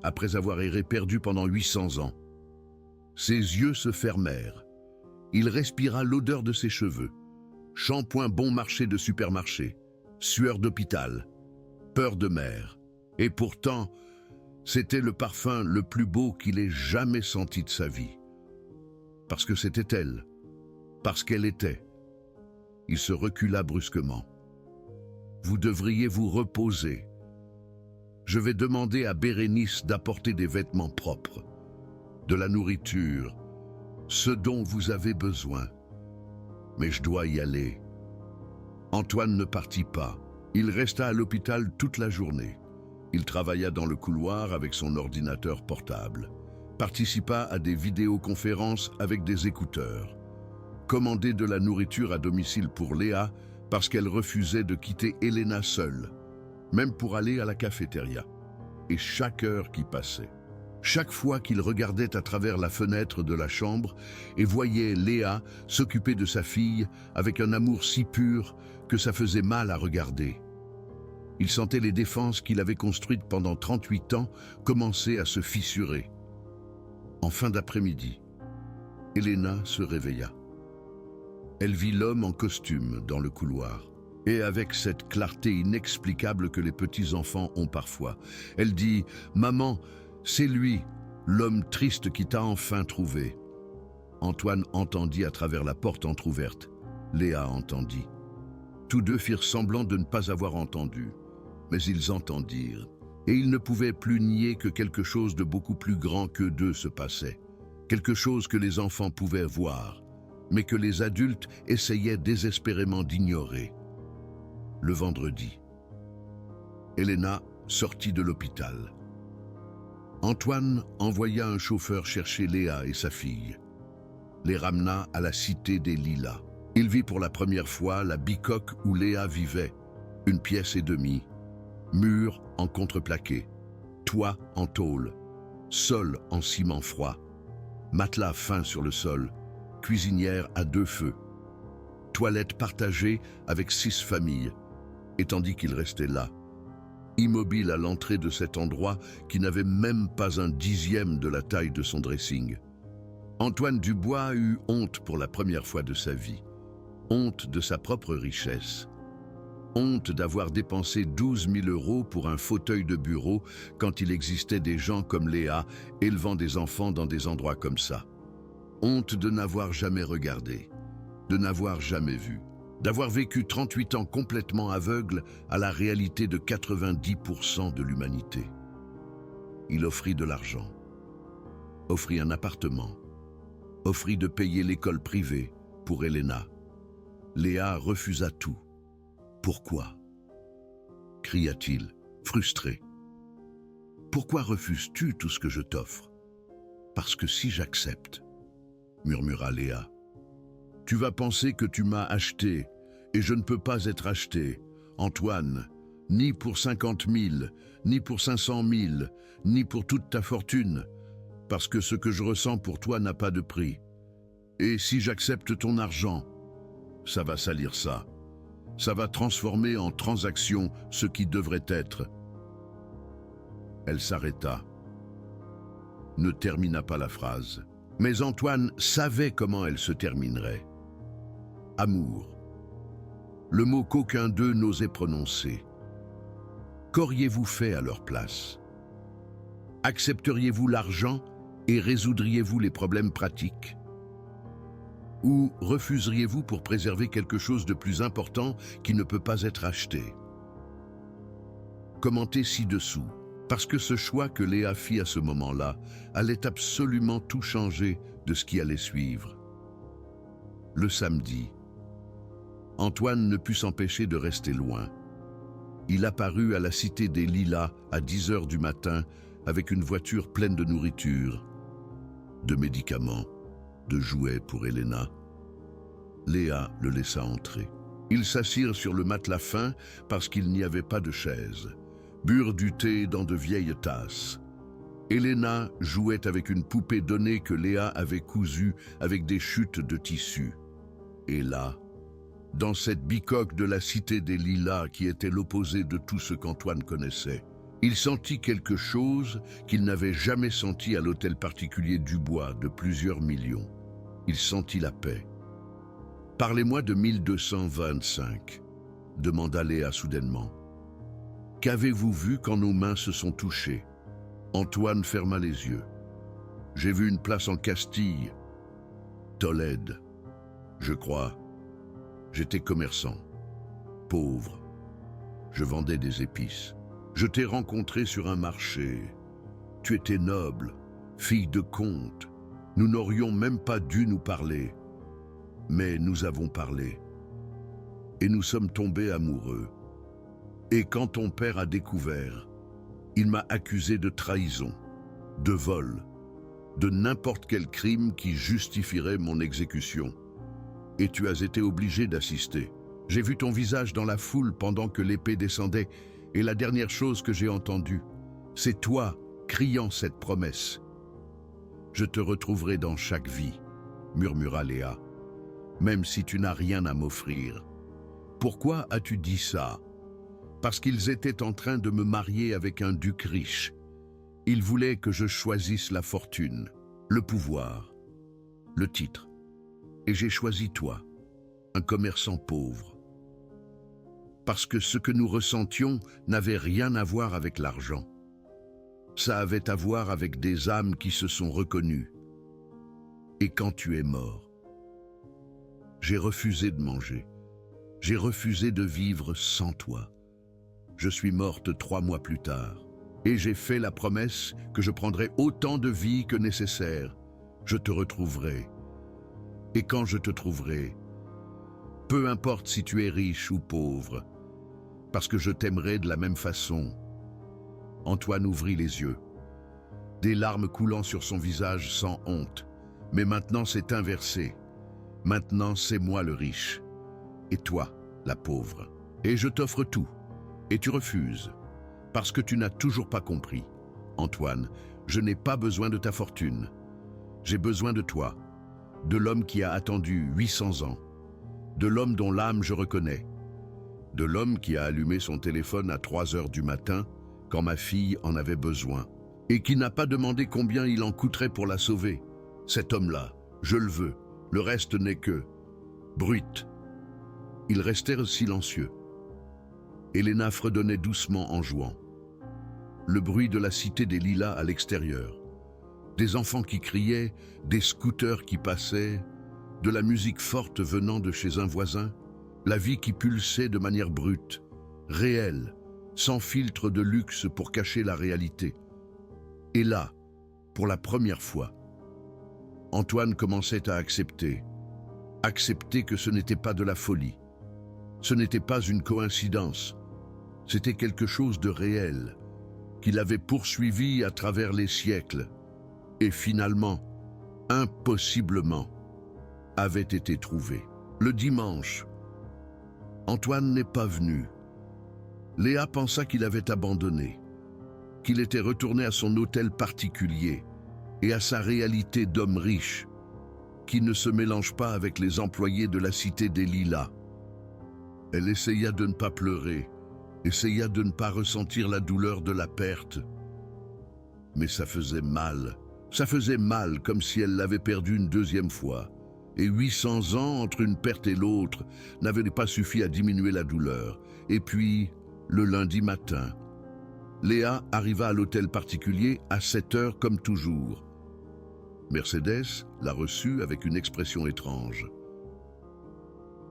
après avoir erré perdu pendant 800 ans. Ses yeux se fermèrent. Il respira l'odeur de ses cheveux, shampoing bon marché de supermarché, sueur d'hôpital, peur de mère. Et pourtant, c'était le parfum le plus beau qu'il ait jamais senti de sa vie. Parce que c'était elle, parce qu'elle était. Il se recula brusquement. Vous devriez vous reposer. Je vais demander à Bérénice d'apporter des vêtements propres, de la nourriture, ce dont vous avez besoin. Mais je dois y aller. Antoine ne partit pas. Il resta à l'hôpital toute la journée. Il travailla dans le couloir avec son ordinateur portable, participa à des vidéoconférences avec des écouteurs, commandait de la nourriture à domicile pour Léa parce qu'elle refusait de quitter Elena seule, même pour aller à la cafétéria. Et chaque heure qui passait, chaque fois qu'il regardait à travers la fenêtre de la chambre et voyait Léa s'occuper de sa fille avec un amour si pur que ça faisait mal à regarder. Il sentait les défenses qu'il avait construites pendant 38 ans commencer à se fissurer. En fin d'après-midi, Elena se réveilla. Elle vit l'homme en costume dans le couloir. Et avec cette clarté inexplicable que les petits-enfants ont parfois, elle dit « Maman, c'est lui, l'homme triste qui t'a enfin trouvé. » Antoine entendit à travers la porte entr'ouverte. Léa entendit. Tous deux firent semblant de ne pas avoir entendu, mais ils entendirent. Et ils ne pouvaient plus nier que quelque chose de beaucoup plus grand qu'eux deux se passait. Quelque chose que les enfants pouvaient voir, mais que les adultes essayaient désespérément d'ignorer. Le vendredi, Elena sortit de l'hôpital. Antoine envoya un chauffeur chercher Léa et sa fille, les ramena à la cité des Lilas. Il vit pour la première fois la bicoque où Léa vivait, 1,5 pièce, mur en contreplaqué, toit en tôle, sol en ciment froid, matelas fin sur le sol, cuisinière à 2 feux, toilette partagée avec 6 familles, et tandis qu'il restait là, immobile à l'entrée de cet endroit qui n'avait même pas un dixième de la taille de son dressing, Antoine Dubois eut honte pour la première fois de sa vie, honte de sa propre richesse, honte d'avoir dépensé 12 000 € pour un fauteuil de bureau quand il existait des gens comme Léa élevant des enfants dans des endroits comme ça, honte de n'avoir jamais regardé, de n'avoir jamais vu, d'avoir vécu 38 ans complètement aveugle à la réalité de 90% de l'humanité. Il offrit de l'argent, offrit un appartement, offrit de payer l'école privée pour Elena. Léa refusa tout. Pourquoi? Cria-t-il, frustré. Pourquoi refuses-tu tout ce que je t'offre? Parce que si j'accepte, murmura Léa, tu vas penser que tu m'as acheté, et je ne peux pas être acheté, Antoine, ni pour 50 000, ni pour 500 000, ni pour toute ta fortune, parce que ce que je ressens pour toi n'a pas de prix. Et si j'accepte ton argent, ça va salir ça. Ça va transformer en transaction ce qui devrait être. Elle s'arrêta, ne termina pas la phrase. Mais Antoine savait comment elle se terminerait. Amour. Le mot qu'aucun d'eux n'osait prononcer. Qu'auriez-vous fait à leur place? Accepteriez-vous l'argent et résoudriez-vous les problèmes pratiques? Ou refuseriez-vous pour préserver quelque chose de plus important qui ne peut pas être acheté? Commentez ci-dessous, parce que ce choix que Léa fit à ce moment-là allait absolument tout changer de ce qui allait suivre. Le samedi, Antoine ne put s'empêcher de rester loin. Il apparut à la cité des Lilas à 10 heures du matin avec une voiture pleine de nourriture, de médicaments, de jouets pour Elena. Léa le laissa entrer. Ils s'assirent sur le matelas fin parce qu'il n'y avait pas de chaise, burent du thé dans de vieilles tasses. Elena jouait avec une poupée donnée que Léa avait cousue avec des chutes de tissu. Et là, dans cette bicoque de la cité des Lilas qui était l'opposé de tout ce qu'Antoine connaissait, il sentit quelque chose qu'il n'avait jamais senti à l'hôtel particulier Dubois de plusieurs millions. Il sentit la paix. « Parlez-moi de 1225, demanda Léa soudainement. « Qu'avez-vous vu quand nos mains se sont touchées ?» Antoine ferma les yeux. « J'ai vu une place en Castille, Tolède, je crois. J'étais commerçant, pauvre. Je vendais des épices. Je t'ai rencontré sur un marché. Tu étais noble, fille de comte. Nous n'aurions même pas dû nous parler. Mais nous avons parlé. Et nous sommes tombés amoureux. Et quand ton père a découvert, il m'a accusé de trahison, de vol, de n'importe quel crime qui justifierait mon exécution. Et tu as été obligé d'assister. J'ai vu ton visage dans la foule pendant que l'épée descendait, et la dernière chose que j'ai entendue, c'est toi criant cette promesse. « Je te retrouverai dans chaque vie », murmura Léa, « même si tu n'as rien à m'offrir. » Pourquoi as-tu dit ça? Parce qu'ils étaient en train de me marier avec un duc riche. Ils voulaient que je choisisse la fortune, le pouvoir, le titre. Et j'ai choisi toi, un commerçant pauvre. Parce que ce que nous ressentions n'avait rien à voir avec l'argent. Ça avait à voir avec des âmes qui se sont reconnues. Et quand tu es mort, j'ai refusé de manger. J'ai refusé de vivre sans toi. Je suis morte 3 mois plus tard. Et j'ai fait la promesse que je prendrai autant de vie que nécessaire. Je te retrouverai. Et quand je te trouverai, peu importe si tu es riche ou pauvre, parce que je t'aimerai de la même façon. Antoine ouvrit les yeux, des larmes coulant sur son visage sans honte. Mais maintenant c'est inversé. Maintenant c'est moi le riche, et toi la pauvre. Et je t'offre tout, et tu refuses, parce que tu n'as toujours pas compris. Antoine, je n'ai pas besoin de ta fortune. J'ai besoin de toi, de l'homme qui a attendu 800 ans, de l'homme dont l'âme je reconnais, de l'homme qui a allumé son téléphone à 3 heures du matin quand ma fille en avait besoin, et qui n'a pas demandé combien il en coûterait pour la sauver. Cet homme-là, je le veux, le reste n'est que brut. Ils restèrent silencieux. Helena fredonnait doucement en jouant. Le bruit de la cité des Lilas à l'extérieur. Des enfants qui criaient, des scooters qui passaient, de la musique forte venant de chez un voisin, la vie qui pulsait de manière brute, réelle, sans filtre de luxe pour cacher la réalité. Et là, pour la première fois, Antoine commençait à accepter que ce n'était pas de la folie. Ce n'était pas une coïncidence, c'était quelque chose de réel, qu'il avait poursuivi à travers les siècles, et finalement, impossiblement, avait été trouvé. Le dimanche, Antoine n'est pas venu. Léa pensa qu'il avait abandonné, qu'il était retourné à son hôtel particulier et à sa réalité d'homme riche, qui ne se mélange pas avec les employés de la cité des Lilas. Elle essaya de ne pas pleurer, essaya de ne pas ressentir la douleur de la perte. Mais ça faisait mal comme si elle l'avait perdu une deuxième fois. Et 800 ans entre une perte et l'autre n'avaient pas suffi à diminuer la douleur. Et puis, le lundi matin, Léa arriva à l'hôtel particulier à 7 heures comme toujours. Mercedes la reçut avec une expression étrange.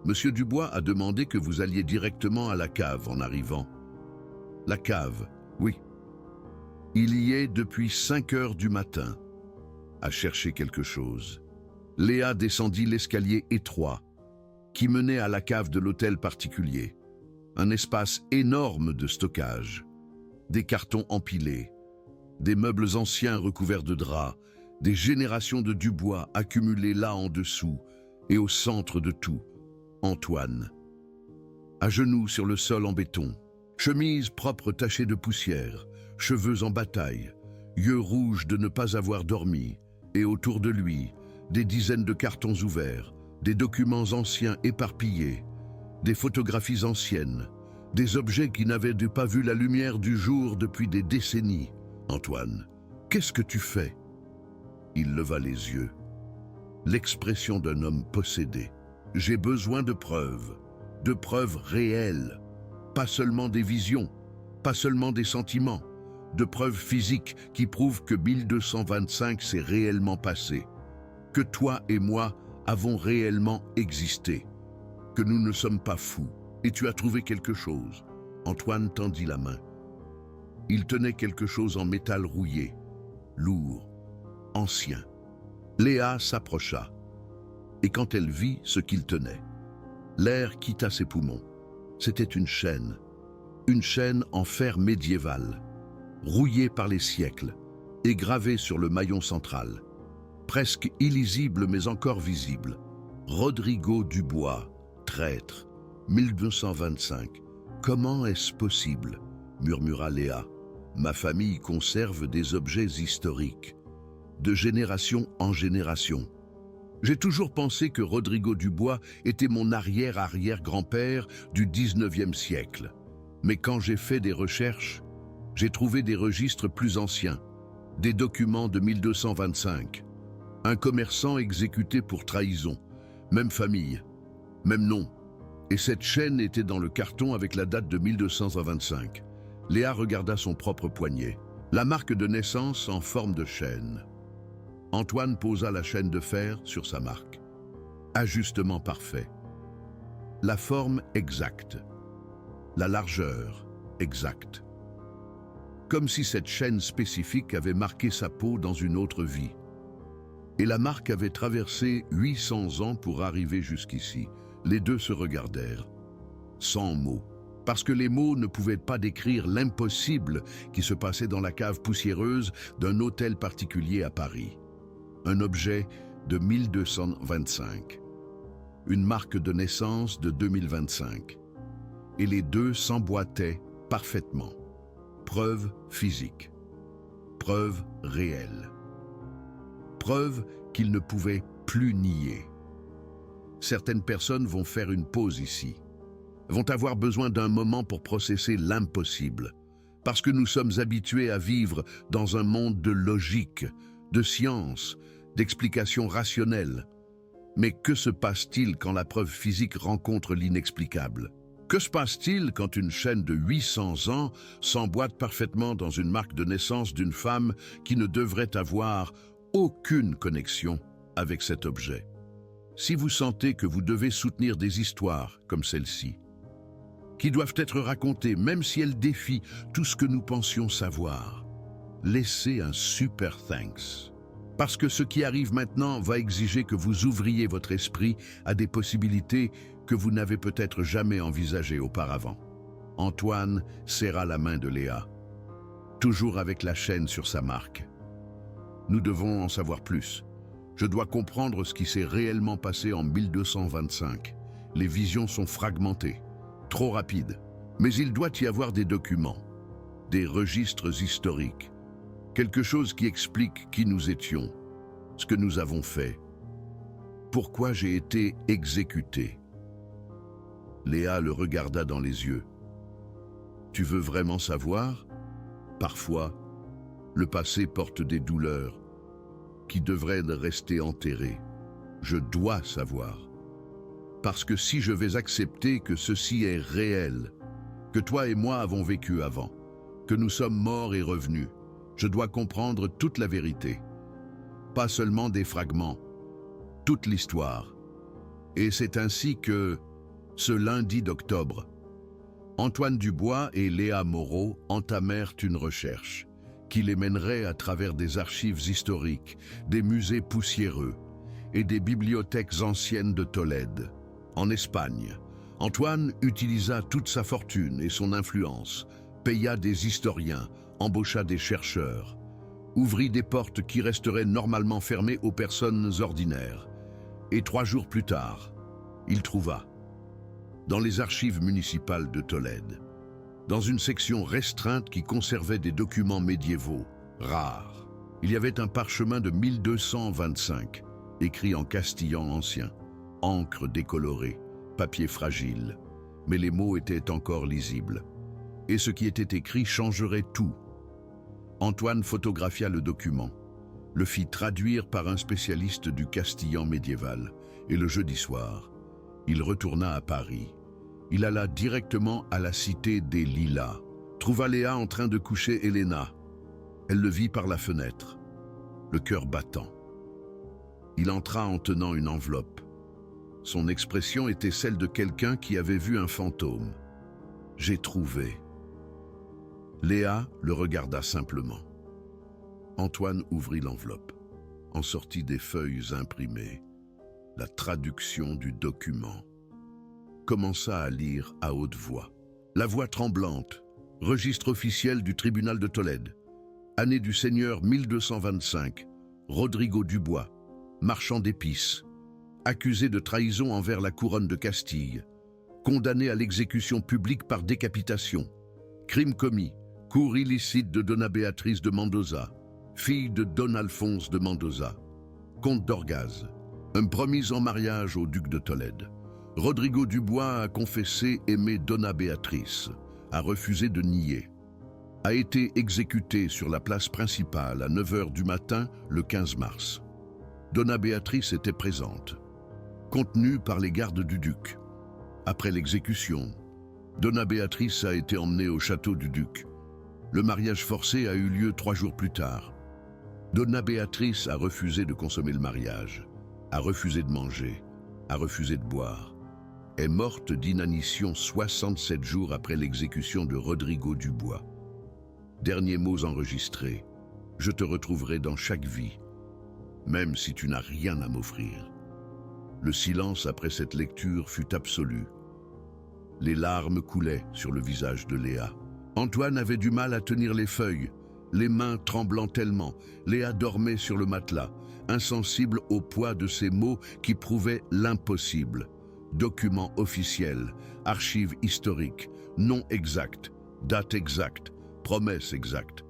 « Monsieur Dubois a demandé que vous alliez directement à la cave en arrivant. »« La cave, oui. Il y est depuis 5 heures du matin, à chercher quelque chose. » Léa descendit l'escalier étroit qui menait à la cave de l'hôtel particulier. Un espace énorme de stockage, des cartons empilés, des meubles anciens recouverts de draps, des générations de Dubois accumulées là en dessous et au centre de tout, Antoine. À genoux sur le sol en béton, chemise propre tachée de poussière, cheveux en bataille, yeux rouges de ne pas avoir dormi, et autour de lui, des dizaines de cartons ouverts, des documents anciens éparpillés, des photographies anciennes, des objets qui n'avaient pas vu la lumière du jour depuis des décennies. « Antoine, qu'est-ce que tu fais ?» Il leva les yeux. l'expression d'un homme possédé. J'ai besoin de preuves réelles, pas seulement des visions, pas seulement des sentiments, de preuves physiques qui prouvent que 1225 s'est réellement passé, que toi et moi avons réellement existé, que nous ne sommes pas fous. Et tu as trouvé quelque chose. Antoine tendit la main. Il tenait quelque chose en métal rouillé, lourd, ancien. Léa s'approcha, et quand elle vit ce qu'il tenait, l'air quitta ses poumons. C'était une chaîne en fer médiéval, rouillée par les siècles et gravée sur le maillon central, presque illisible mais encore visible. Rodrigo Dubois, traître, 1225. Comment est-ce possible? Murmura Léa. Ma famille conserve des objets historiques, de génération en génération. J'ai toujours pensé que Rodrigo Dubois était mon arrière-arrière-grand-père du 19e siècle. Mais quand j'ai fait des recherches, j'ai trouvé des registres plus anciens, des documents de 1225. Un commerçant exécuté pour trahison, même famille, même nom. Et cette chaîne était dans le carton avec la date de 1225. Léa regarda son propre poignet, la marque de naissance en forme de chaîne. Antoine posa la chaîne de fer sur sa marque. Ajustement parfait. La forme exacte. La largeur exacte. Comme si cette chaîne spécifique avait marqué sa peau dans une autre vie. Et la marque avait traversé 800 ans pour arriver jusqu'ici. Les deux se regardèrent, sans mots, parce que les mots ne pouvaient pas décrire l'impossible qui se passait dans la cave poussiéreuse d'un hôtel particulier à Paris. Un objet de 1225, une marque de naissance de 2025. Et les deux s'emboîtaient parfaitement. Preuve physique, preuve réelle, preuve qu'ils ne pouvaient plus nier. Certaines personnes vont faire une pause ici, vont avoir besoin d'un moment pour processer l'impossible, parce que nous sommes habitués à vivre dans un monde de logique, de science, d'explications rationnelles. Mais que se passe-t-il quand la preuve physique rencontre l'inexplicable? Que se passe-t-il quand une chaîne de 800 ans s'emboîte parfaitement dans une marque de naissance d'une femme qui ne devrait avoir aucune connexion avec cet objet? Si vous sentez que vous devez soutenir des histoires comme celle-ci, qui doivent être racontées même si elles défient tout ce que nous pensions savoir, laissez un super thanks. Parce que ce qui arrive maintenant va exiger que vous ouvriez votre esprit à des possibilités que vous n'avez peut-être jamais envisagées auparavant. Antoine serra la main de Léa, toujours avec la chaîne sur sa marque. Nous devons en savoir plus. Je dois comprendre ce qui s'est réellement passé en 1225. Les visions sont fragmentées, trop rapides. Mais il doit y avoir des documents, des registres historiques, quelque chose qui explique qui nous étions, ce que nous avons fait, pourquoi j'ai été exécuté. Léa le regarda dans les yeux. Tu veux vraiment savoir? Parfois, le passé porte des douleurs qui devraient rester enterrées. Je dois savoir. Parce que si je vais accepter que ceci est réel, que toi et moi avons vécu avant, que nous sommes morts et revenus, je dois comprendre toute la vérité. Pas seulement des fragments, toute l'histoire. Et c'est ainsi que, ce lundi d'octobre, Antoine Dubois et Léa Moreau entamèrent une recherche qui les mènerait à travers des archives historiques, des musées poussiéreux et des bibliothèques anciennes de Tolède. En Espagne, Antoine utilisa toute sa fortune et son influence, paya des historiens, embaucha des chercheurs, ouvrit des portes qui resteraient normalement fermées aux personnes ordinaires. Et 3 jours plus tard, il trouva, dans les archives municipales de Tolède, dans une section restreinte qui conservait des documents médiévaux rares, il y avait un parchemin de 1225, écrit en castillan ancien, encre décolorée, papier fragile, mais les mots étaient encore lisibles. Et ce qui était écrit changerait tout. Antoine photographia le document, le fit traduire par un spécialiste du castillan médiéval, et le jeudi soir, il retourna à Paris. Il alla directement à la cité des Lilas, trouva Léa en train de coucher Helena. Elle le vit par la fenêtre, le cœur battant. Il entra en tenant une enveloppe. Son expression était celle de quelqu'un qui avait vu un fantôme. « J'ai trouvé ». Léa le regarda simplement. Antoine ouvrit l'enveloppe, en sortit des feuilles imprimées, la traduction du document. Commença à lire à haute voix. La voix tremblante, registre officiel du tribunal de Tolède. Année du Seigneur 1225, Rodrigo Dubois, marchand d'épices, accusé de trahison envers la couronne de Castille, condamné à l'exécution publique par décapitation. Crime commis, cour illicite de Donna Béatrice de Mendoza, fille de Don Alphonse de Mendoza. Comte d'Orgaz, un promis en mariage au duc de Tolède. Rodrigo Dubois a confessé aimer Donna Béatrice, a refusé de nier. A été exécuté sur la place principale à 9 h du matin le 15 mars. Donna Béatrice était présente, contenue par les gardes du duc. Après l'exécution, Donna Béatrice a été emmenée au château du duc. Le mariage forcé a eu lieu 3 jours plus tard. Donna Béatrice a refusé de consommer le mariage, a refusé de manger, a refusé de boire. Est morte d'inanition 67 jours après l'exécution de Rodrigo Dubois. Derniers mots enregistrés. Je te retrouverai dans chaque vie, même si tu n'as rien à m'offrir. Le silence après cette lecture fut absolu. Les larmes coulaient sur le visage de Léa. Antoine avait du mal à tenir les feuilles, les mains tremblant tellement. Léa dormait sur le matelas, insensible au poids de ces mots qui prouvaient l'impossible. Documents officiels, archives historiques, nom exact, date exacte, promesse exacte.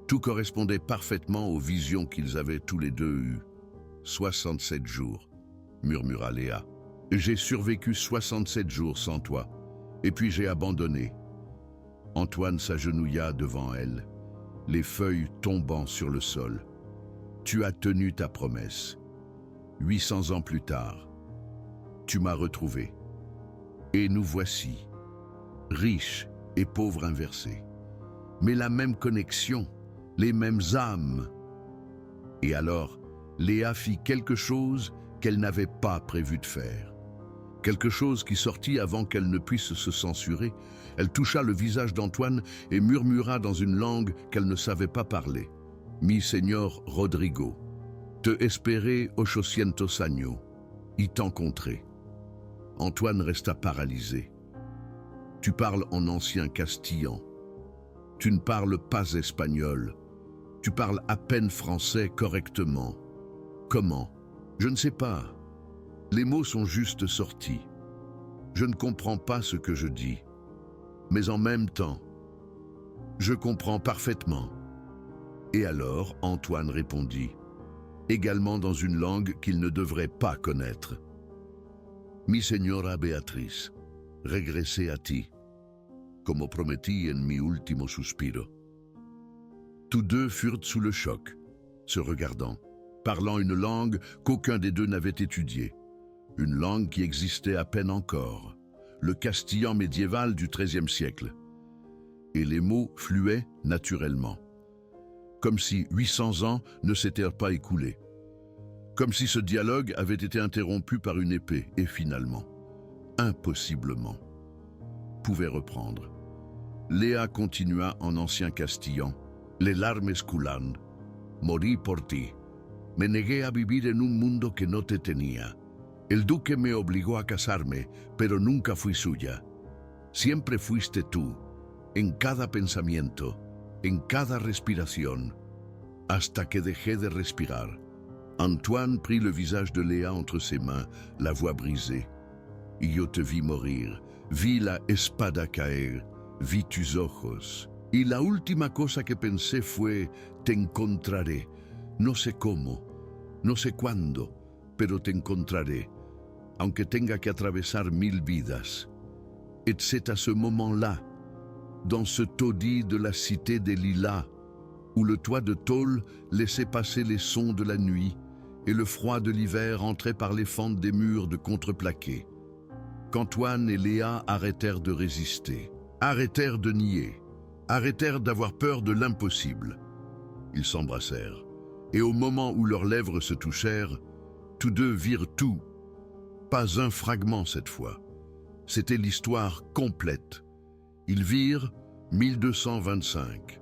Tout correspondait parfaitement aux visions qu'ils avaient tous les deux eues. 67 jours, murmura Léa. J'ai survécu 67 jours sans toi, et puis j'ai abandonné. Antoine s'agenouilla devant elle, les feuilles tombant sur le sol. Tu as tenu ta promesse. 800 ans plus tard, tu m'as retrouvé. Et nous voici, riches et pauvres inversés. Mais la même connexion, les mêmes âmes. Et alors, Léa fit quelque chose qu'elle n'avait pas prévu de faire. Quelque chose qui sortit avant qu'elle ne puisse se censurer. Elle toucha le visage d'Antoine et murmura dans une langue qu'elle ne savait pas parler. « Mi señor Rodrigo, te esperé 800 años, y t'encontrer. » Antoine resta paralysé. « Tu parles en ancien castillan. Tu ne parles pas espagnol. Tu parles à peine français correctement. Comment? Je ne sais pas. Les mots sont juste sortis. Je ne comprends pas ce que je dis. Mais en même temps, je comprends parfaitement. » Et alors, Antoine répondit, également dans une langue qu'il ne devrait pas connaître. « Mi señora Beatriz, regresé a ti, como prometí en mi último suspiro. » Tous deux furent sous le choc, se regardant, parlant une langue qu'aucun des deux n'avait étudiée. Une langue qui existait à peine encore, le castillan médiéval du XIIIe siècle. Et les mots fluaient naturellement, comme si 800 ans ne s'étaient pas écoulés, comme si ce dialogue avait été interrompu par une épée, et finalement, impossiblement, pouvait reprendre. Léa continua en ancien castillan. « Les larmes coulan, morí por ti, me negué a vivir en un mundo que no te tenía. El duque me obligó a casarme, pero nunca fui suya. Siempre fuiste tú, en cada pensamiento, en cada respiración, hasta que dejé de respirar. » Antoine prit le visage de Léa entre ses mains, la voix brisée. « Yo te vi morir, vi la espada caer, vi tus ojos. Y la última cosa que pensé fue, te encontraré. No sé cómo, no sé cuándo, pero te encontraré. Aunque tenga que atravesar 1000 vidas. Et c'est à ce moment-là, dans ce taudis de la cité des Lilas, où le toit de tôle laissait passer les sons de la nuit et le froid de l'hiver entrait par les fentes des murs de contreplaqué. Qu'Antoine et Léa arrêtèrent de résister, arrêtèrent de nier, arrêtèrent d'avoir peur de l'impossible. Ils s'embrassèrent, et au moment où leurs lèvres se touchèrent, tous deux virent tout. Pas un fragment cette fois. C'était l'histoire complète. Ils virent 1225,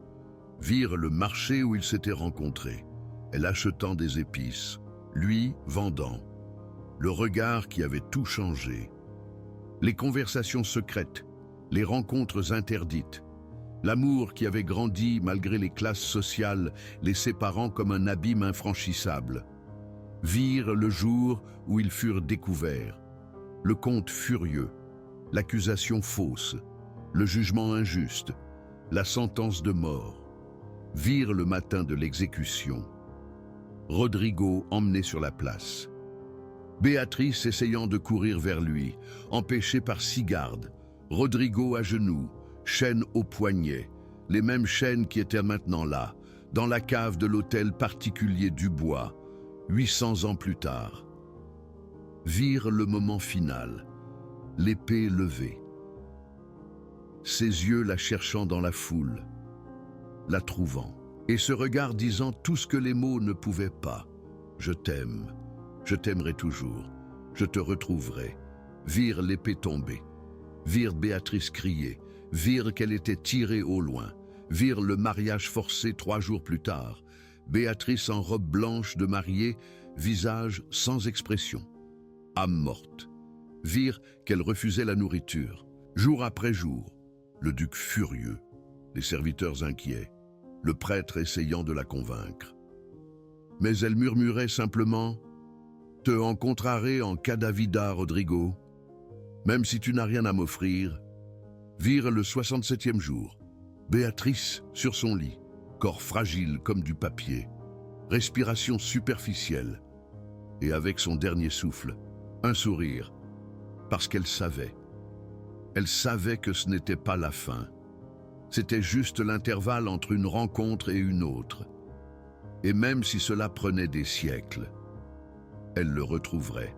virent le marché où ils s'étaient rencontrés, elle achetant des épices, lui vendant, le regard qui avait tout changé, les conversations secrètes, les rencontres interdites, l'amour qui avait grandi malgré les classes sociales, les séparant comme un abîme infranchissable, virent le jour où ils furent découverts, le conte furieux, l'accusation fausse, le jugement injuste, la sentence de mort, virent le matin de l'exécution, Rodrigo emmené sur la place, Béatrice essayant de courir vers lui, empêchée par 6 gardes, Rodrigo à genoux, chaînes au poignet, les mêmes chaînes qui étaient maintenant là, dans la cave de l'hôtel particulier du Bois, 800 ans plus tard. Virent le moment final, l'épée levée. Ses yeux la cherchant dans la foule, la trouvant, et ce regard disant tout ce que les mots ne pouvaient pas. Je t'aime, je t'aimerai toujours, je te retrouverai. Virent l'épée tomber, virent Béatrice crier, virent qu'elle était tirée au loin, virent le mariage forcé 3 jours plus tard, Béatrice en robe blanche de mariée, visage sans expression, âme morte. Virent qu'elle refusait la nourriture, jour après jour, le duc furieux, les serviteurs inquiets, le prêtre essayant de la convaincre. Mais elle murmurait simplement « Te rencontrerai en Cadavida, Rodrigo, même si tu n'as rien à m'offrir. » Virent le 67e jour, Béatrice sur son lit, corps fragile comme du papier, respiration superficielle, et avec son dernier souffle, un sourire, parce qu'elle savait. Elle savait que ce n'était pas la fin. C'était juste l'intervalle entre une rencontre et une autre. Et même si cela prenait des siècles, elle le retrouverait.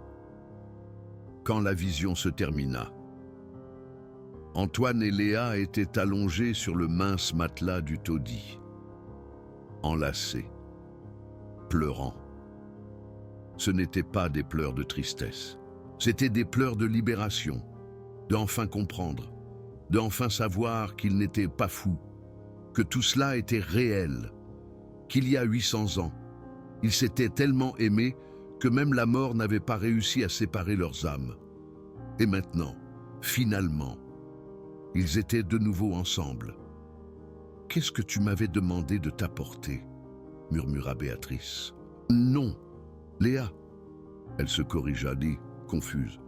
Quand la vision se termina, Antoine et Léa étaient allongés sur le mince matelas du taudis, enlacés, pleurant. Ce n'étaient pas des pleurs de tristesse, c'étaient des pleurs de libération, d'enfin comprendre, d'enfin savoir qu'ils n'étaient pas fous, que tout cela était réel, qu'il y a 800 ans, ils s'étaient tellement aimés que même la mort n'avait pas réussi à séparer leurs âmes. Et maintenant, finalement, ils étaient de nouveau ensemble. « Qu'est-ce que tu m'avais demandé de t'apporter » murmura Béatrice. « Non, Léa. » Elle se corrigea, dit, confuse.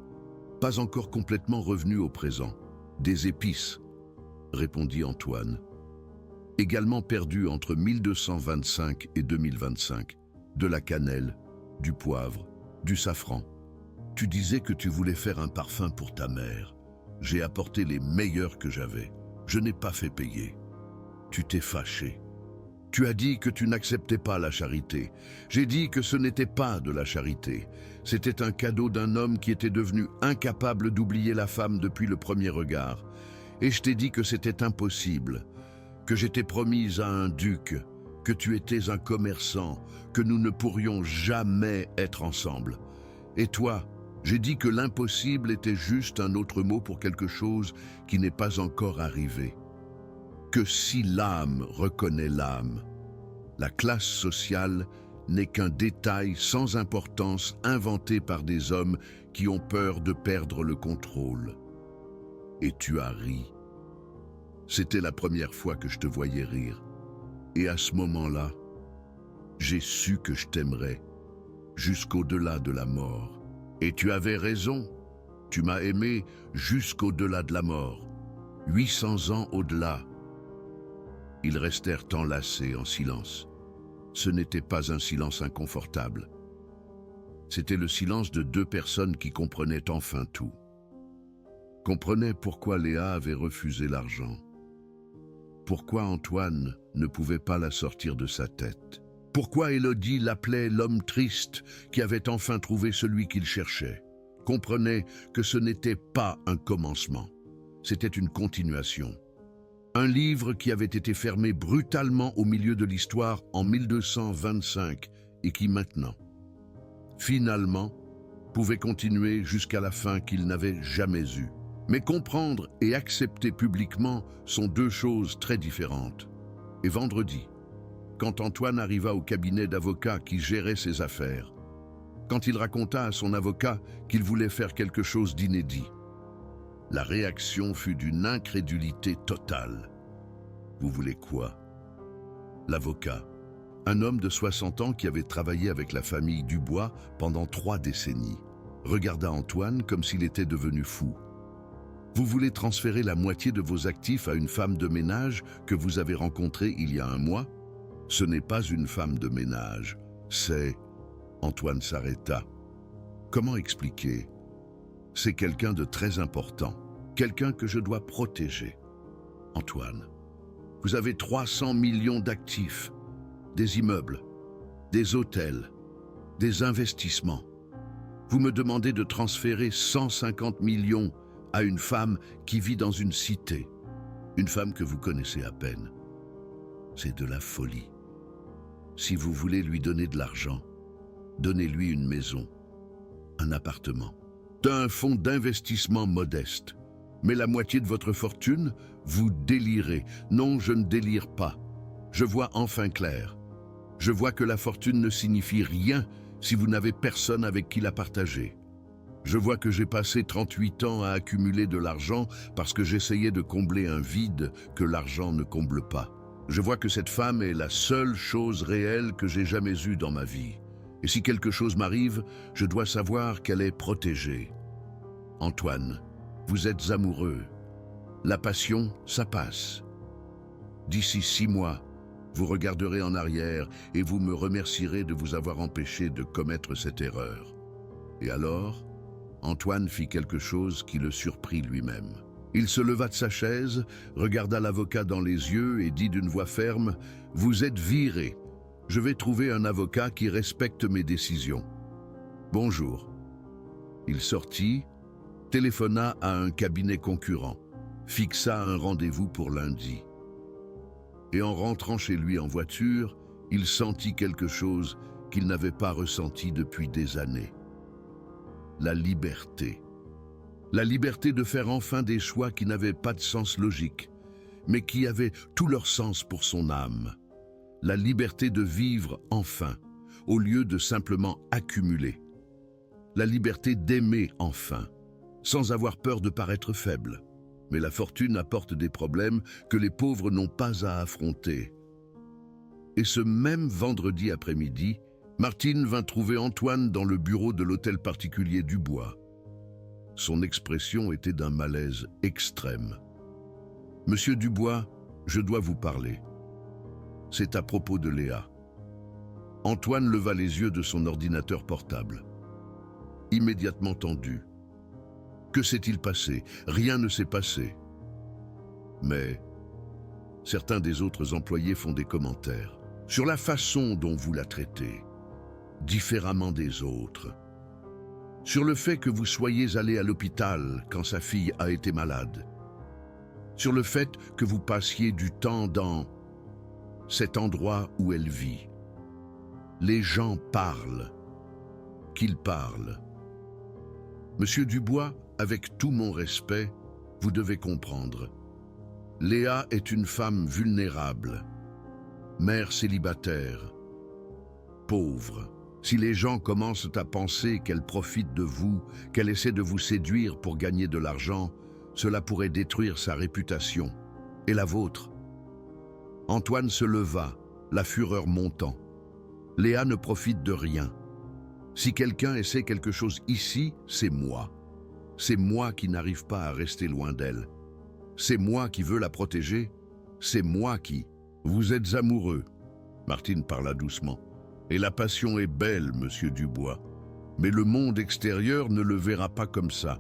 Pas encore complètement revenue au présent. « Des épices, » répondit Antoine. Également perdu entre 1225 et 2025. De la cannelle, du poivre, du safran. Tu disais que tu voulais faire un parfum pour ta mère. J'ai apporté les meilleurs que j'avais. Je n'ai pas fait payer. Tu t'es fâché. Tu as dit que tu n'acceptais pas la charité. J'ai dit que ce n'était pas de la charité. C'était un cadeau d'un homme qui était devenu incapable d'oublier la femme depuis le premier regard. Et je t'ai dit que c'était impossible, que j'étais promise à un duc, que tu étais un commerçant, que nous ne pourrions jamais être ensemble. Et toi, j'ai dit que l'impossible était juste un autre mot pour quelque chose qui n'est pas encore arrivé. Que si l'âme reconnaît l'âme, la classe sociale n'est qu'un détail sans importance inventé par des hommes qui ont peur de perdre le contrôle. Et tu as ri. C'était la première fois que je te voyais rire. Et à ce moment-là, j'ai su que je t'aimerais, jusqu'au-delà de la mort. Et tu avais raison, tu m'as aimé jusqu'au-delà de la mort, 800 ans au-delà. Ils restèrent enlacés en silence. Ce n'était pas un silence inconfortable. C'était le silence de 2 personnes qui comprenaient enfin tout. Comprenaient pourquoi Léa avait refusé l'argent. Pourquoi Antoine ne pouvait pas la sortir de sa tête? Pourquoi Élodie l'appelait l'homme triste qui avait enfin trouvé celui qu'il cherchait? Comprenez que ce n'était pas un commencement, c'était une continuation. Un livre qui avait été fermé brutalement au milieu de l'histoire en 1225 et qui maintenant, finalement, pouvait continuer jusqu'à la fin qu'il n'avait jamais eue. Mais comprendre et accepter publiquement sont deux choses très différentes. Et vendredi, quand Antoine arriva au cabinet d'avocat qui gérait ses affaires, quand il raconta à son avocat qu'il voulait faire quelque chose d'inédit, la réaction fut d'une incrédulité totale. Vous voulez quoi? L'avocat, un homme de 60 ans qui avait travaillé avec la famille Dubois pendant 3 décennies, regarda Antoine comme s'il était devenu fou. Vous voulez transférer la moitié de vos actifs à une femme de ménage que vous avez rencontrée il y a un mois? Ce n'est pas une femme de ménage, c'est... Antoine s'arrêta. Comment expliquer? C'est quelqu'un de très important, quelqu'un que je dois protéger. Antoine, vous avez 300 millions d'actifs, des immeubles, des hôtels, des investissements. Vous me demandez de transférer 150 millions à une femme qui vit dans une cité, une femme que vous connaissez à peine. C'est de la folie. Si vous voulez lui donner de l'argent, donnez-lui une maison, un appartement, un fonds d'investissement modeste. Mais la moitié de votre fortune, vous délirez. Non, je ne délire pas. Je vois enfin clair. Je vois que la fortune ne signifie rien si vous n'avez personne avec qui la partager. Je vois que j'ai passé 38 ans à accumuler de l'argent parce que j'essayais de combler un vide que l'argent ne comble pas. Je vois que cette femme est la seule chose réelle que j'ai jamais eue dans ma vie. Et si quelque chose m'arrive, je dois savoir qu'elle est protégée. Antoine, vous êtes amoureux. La passion, ça passe. D'ici 6 mois, vous regarderez en arrière et vous me remercierez de vous avoir empêché de commettre cette erreur. Et alors, Antoine fit quelque chose qui le surprit lui-même. Il se leva de sa chaise, regarda l'avocat dans les yeux et dit d'une voix ferme « Vous êtes viré. Je vais trouver un avocat qui respecte mes décisions. Bonjour. » Il sortit, téléphona à un cabinet concurrent, fixa un rendez-vous pour lundi. Et en rentrant chez lui en voiture, il sentit quelque chose qu'il n'avait pas ressenti depuis des années. La liberté. La liberté de faire enfin des choix qui n'avaient pas de sens logique, mais qui avaient tout leur sens pour son âme. La liberté de vivre enfin, au lieu de simplement accumuler. La liberté d'aimer enfin, sans avoir peur de paraître faible. Mais la fortune apporte des problèmes que les pauvres n'ont pas à affronter. Et ce même vendredi après-midi, Martine vint trouver Antoine dans le bureau de l'hôtel particulier Dubois. Son expression était d'un malaise extrême. « Monsieur Dubois, je dois vous parler. C'est à propos de Léa. » Antoine leva les yeux de son ordinateur portable. Immédiatement tendu. Que s'est-il passé? Rien ne s'est passé. Mais certains des autres employés font des commentaires sur la façon dont vous la traitez, différemment des autres. Sur le fait que vous soyez allé à l'hôpital quand sa fille a été malade. Sur le fait que vous passiez du temps dans cet endroit où elle vit. Les gens parlent, qu'ils parlent. Monsieur Dubois, avec tout mon respect, vous devez comprendre. Léa est une femme vulnérable, mère célibataire, pauvre. Si les gens commencent à penser qu'elle profite de vous, qu'elle essaie de vous séduire pour gagner de l'argent, cela pourrait détruire sa réputation et la vôtre. Antoine se leva, la fureur montant. Léa ne profite de rien. Si quelqu'un essaie quelque chose ici, c'est moi. C'est moi qui n'arrive pas à rester loin d'elle. C'est moi qui veux la protéger. C'est moi qui... Vous êtes amoureux. Martine parla doucement. Et la passion est belle, monsieur Dubois. Mais le monde extérieur ne le verra pas comme ça.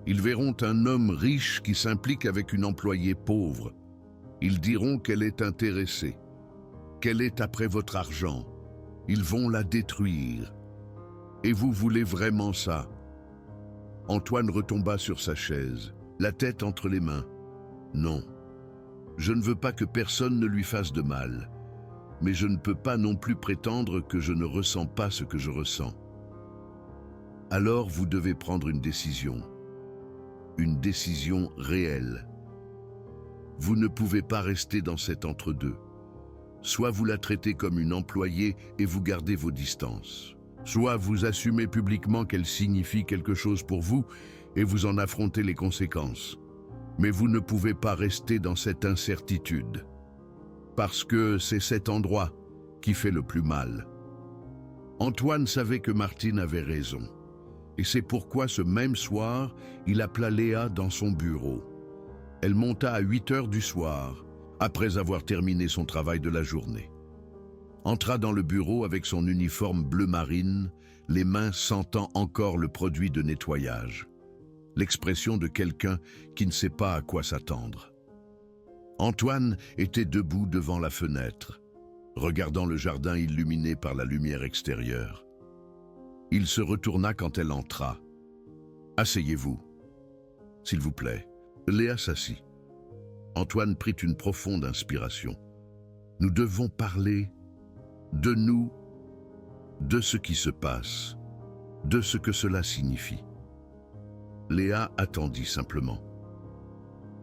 Ils verront un homme riche qui s'implique avec une employée pauvre. Ils diront qu'elle est intéressée, qu'elle est après votre argent. Ils vont la détruire. Et vous voulez vraiment ça? Antoine retomba sur sa chaise, la tête entre les mains. Non, je ne veux pas que personne ne lui fasse de mal, mais je ne peux pas non plus prétendre que je ne ressens pas ce que je ressens. Alors vous devez prendre une décision réelle. Vous ne pouvez pas rester dans cet entre-deux. Soit vous la traitez comme une employée et vous gardez vos distances. Soit vous assumez publiquement qu'elle signifie quelque chose pour vous et vous en affrontez les conséquences. Mais vous ne pouvez pas rester dans cette incertitude. Parce que c'est cet endroit qui fait le plus mal. Antoine savait que Martine avait raison. Et c'est pourquoi ce même soir, il appela Léa dans son bureau. Elle monta à 8 heures du soir, après avoir terminé son travail de la journée. Entra dans le bureau avec son uniforme bleu marine, les mains sentant encore le produit de nettoyage. L'expression de quelqu'un qui ne sait pas à quoi s'attendre. Antoine était debout devant la fenêtre, regardant le jardin illuminé par la lumière extérieure. Il se retourna quand elle entra. « Asseyez-vous, s'il vous plaît. » Léa s'assit. Antoine prit une profonde inspiration. « Nous devons parler de nous, de ce qui se passe, de ce que cela signifie. » Léa attendit simplement.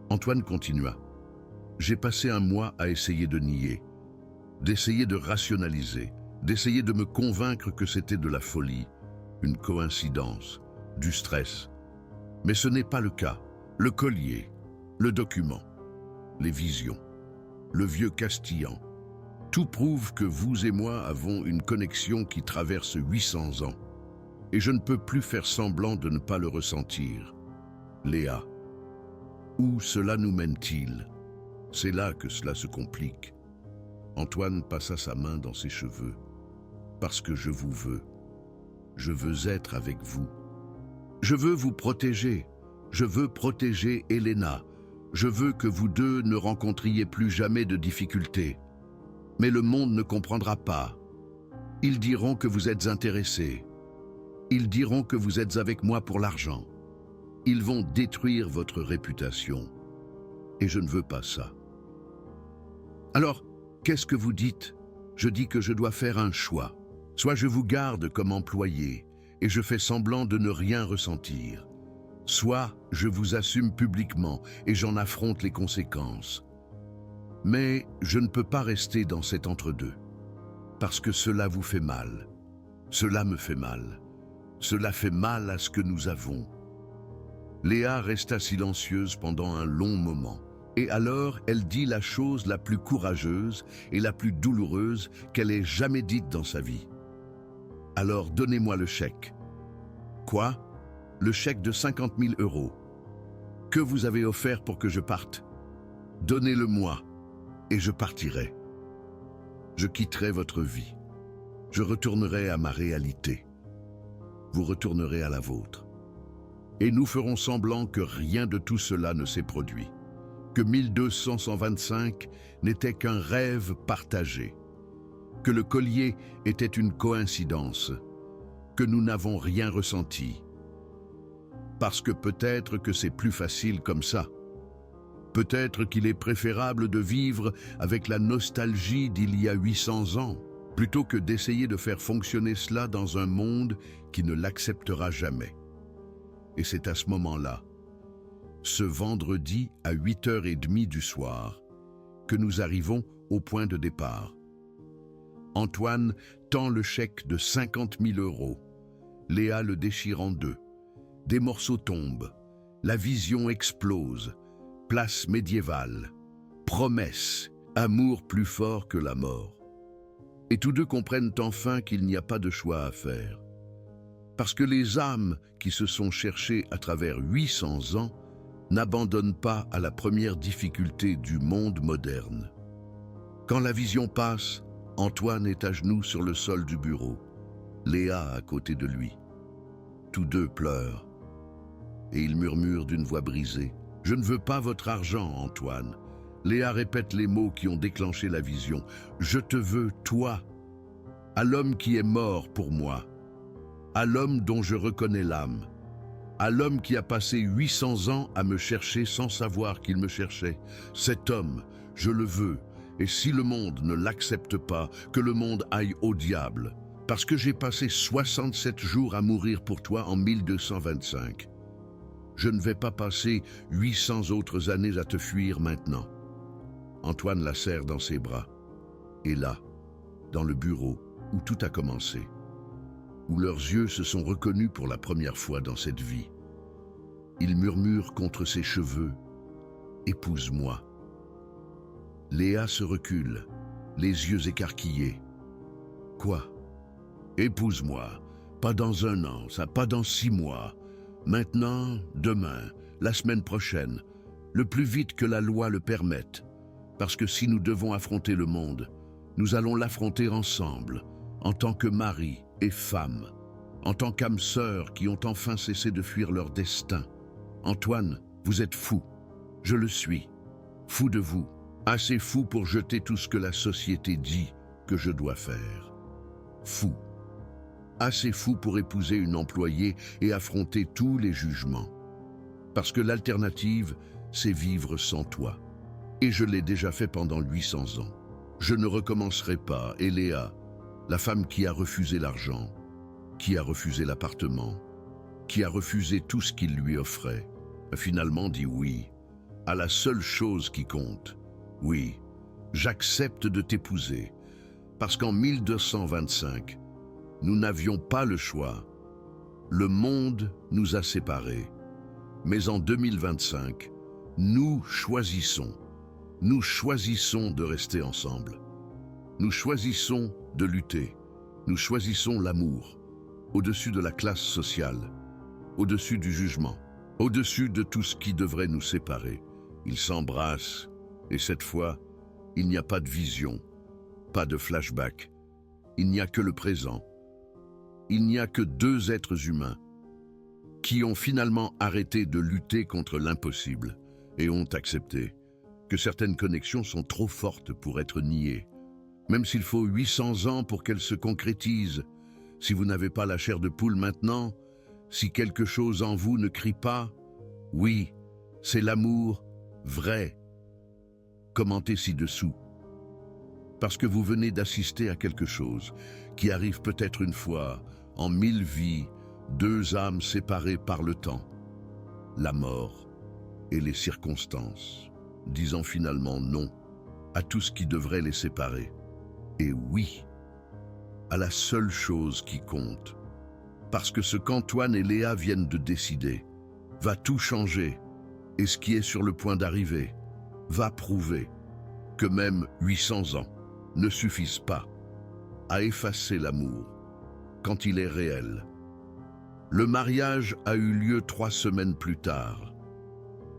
Antoine continua. « J'ai passé un mois à essayer de nier, d'essayer de rationaliser, d'essayer de me convaincre que c'était de la folie, une coïncidence, du stress. Mais ce n'est pas le cas. Le collier, le document, les visions, le vieux castillan, tout prouve que vous et moi avons une connexion qui traverse 800 ans. Et je ne peux plus faire semblant de ne pas le ressentir. Léa, où cela nous mène-t-il? C'est là que cela se complique. » Antoine passa sa main dans ses cheveux. « Parce que je vous veux. Je veux être avec vous. Je veux vous protéger. Je veux protéger Elena. Je veux que vous deux ne rencontriez plus jamais de difficultés. Mais le monde ne comprendra pas. Ils diront que vous êtes intéressés. Ils diront que vous êtes avec moi pour l'argent. Ils vont détruire votre réputation. Et je ne veux pas ça. Alors, qu'est-ce que vous dites? Je dis que je dois faire un choix. Soit je vous garde comme employé et je fais semblant de ne rien ressentir. Soit je vous assume publiquement et j'en affronte les conséquences. Mais je ne peux pas rester dans cet entre-deux. Parce que cela vous fait mal. Cela me fait mal. Cela fait mal à ce que nous avons. » Léa resta silencieuse pendant un long moment. Et alors, elle dit la chose la plus courageuse et la plus douloureuse qu'elle ait jamais dite dans sa vie. « Alors, donnez-moi le chèque. »« Quoi ? Le chèque de 50 000 €. Que vous avez offert pour que je parte? Donnez-le-moi, et je partirai. Je quitterai votre vie. Je retournerai à ma réalité. Vous retournerez à la vôtre. Et nous ferons semblant que rien de tout cela ne s'est produit. Que 1225 n'était qu'un rêve partagé. Que le collier était une coïncidence. Que nous n'avons rien ressenti. Parce que peut-être que c'est plus facile comme ça. Peut-être qu'il est préférable de vivre avec la nostalgie d'il y a 800 ans, plutôt que d'essayer de faire fonctionner cela dans un monde qui ne l'acceptera jamais. Et c'est à ce moment-là, ce vendredi à 8h30 du soir, que nous arrivons au point de départ. Antoine tend le chèque de 50 000 €. Léa le déchire en deux. Des morceaux tombent. La vision explose. Place médiévale. Promesse. Amour plus fort que la mort. Et tous deux comprennent enfin qu'il n'y a pas de choix à faire. Parce que les âmes qui se sont cherchées à travers 800 ans n'abandonnent pas à la première difficulté du monde moderne. Quand la vision passe, Antoine est à genoux sur le sol du bureau, Léa à côté de lui. Tous deux pleurent. Et ils murmurent d'une voix brisée. « Je ne veux pas votre argent, Antoine. Léa répète les mots qui ont déclenché la vision. Je te veux, toi, à l'homme qui est mort pour moi, à l'homme dont je reconnais l'âme, à l'homme qui a passé 800 ans à me chercher sans savoir qu'il me cherchait. Cet homme, je le veux, et si le monde ne l'accepte pas, que le monde aille au diable, parce que j'ai passé 67 jours à mourir pour toi en 1225. Je ne vais pas passer 800 autres années à te fuir maintenant. Antoine la serre dans ses bras. Et là, dans le bureau où tout a commencé, où leurs yeux se sont reconnus pour la première fois dans cette vie, il murmure contre ses cheveux « Épouse-moi ». Léa se recule, les yeux écarquillés. « Quoi ? Épouse-moi, pas dans 1 an, ça, pas dans 6 mois. Maintenant, demain, la semaine prochaine, le plus vite que la loi le permette. Parce que si nous devons affronter le monde, nous allons l'affronter ensemble, en tant que mari et femme, en tant qu'âmes sœurs qui ont enfin cessé de fuir leur destin. Antoine, vous êtes fou. Je le suis. Fou de vous. Assez fou pour jeter tout ce que la société dit que je dois faire. Fou. Assez fou pour épouser une employée et affronter tous les jugements. Parce que l'alternative, c'est vivre sans toi. Et je l'ai déjà fait pendant 800 ans. Je ne recommencerai pas. Et Léa, la femme qui a refusé l'argent, qui a refusé l'appartement, qui a refusé tout ce qu'il lui offrait, a finalement dit oui, à la seule chose qui compte. Oui, j'accepte de t'épouser, parce qu'en 1225, nous n'avions pas le choix. Le monde nous a séparés. Mais en 2025, nous choisissons de rester ensemble. Nous choisissons de lutter. Nous choisissons l'amour, au-dessus de la classe sociale, au-dessus du jugement, au-dessus de tout ce qui devrait nous séparer. Ils s'embrassent, et cette fois, il n'y a pas de vision, pas de flashback. Il n'y a que le présent. Il n'y a que 2 êtres humains qui ont finalement arrêté de lutter contre l'impossible et ont accepté que certaines connexions sont trop fortes pour être niées. Même s'il faut 800 ans pour qu'elles se concrétisent, si vous n'avez pas la chair de poule maintenant, si quelque chose en vous ne crie pas, oui, c'est l'amour vrai. Commentez ci-dessous. Parce que vous venez d'assister à quelque chose qui arrive peut-être une fois en 1000 vies, 2 âmes séparées par le temps, la mort et les circonstances, disant finalement non à tout ce qui devrait les séparer. Et oui, à la seule chose qui compte. Parce que ce qu'Antoine et Léa viennent de décider va tout changer, et ce qui est sur le point d'arriver va prouver que même 800 ans ne suffisent pas à effacer l'amour quand il est réel. Le mariage a eu lieu 3 semaines plus tard.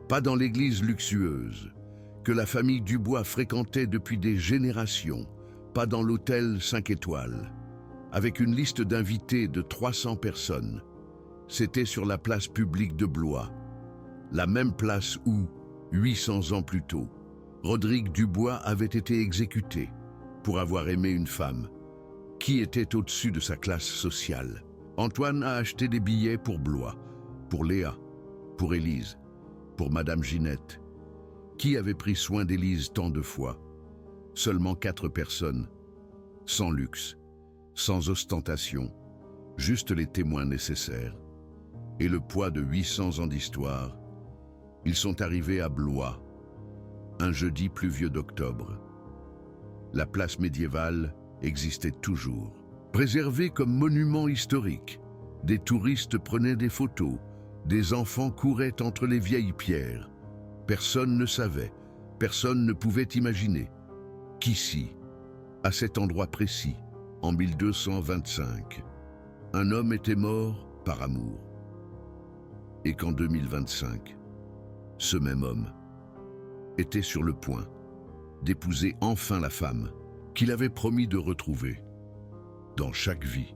Pas dans l'église luxueuse que la famille Dubois fréquentait depuis des générations, pas dans l'hôtel 5 étoiles, avec une liste d'invités de 300 personnes. C'était sur la place publique de Blois, la même place où, 800 ans plus tôt, Rodrigue Dubois avait été exécuté pour avoir aimé une femme qui était au-dessus de sa classe sociale. Antoine a acheté des billets pour Blois, pour Léa, pour Élise, pour Madame Ginette. Qui avait pris soin d'Élise tant de fois? Seulement 4 personnes, sans luxe, sans ostentation, juste les témoins nécessaires. Et le poids de 800 ans d'histoire. Ils sont arrivés à Blois, un jeudi pluvieux d'octobre. La place médiévale existait toujours. Préservée comme monument historique, des touristes prenaient des photos, des enfants couraient entre les vieilles pierres. Personne ne savait, personne ne pouvait imaginer qu'ici, à cet endroit précis, en 1225, un homme était mort par amour. Et qu'en 2025, ce même homme était sur le point d'épouser enfin la femme qu'il avait promis de retrouver dans chaque vie,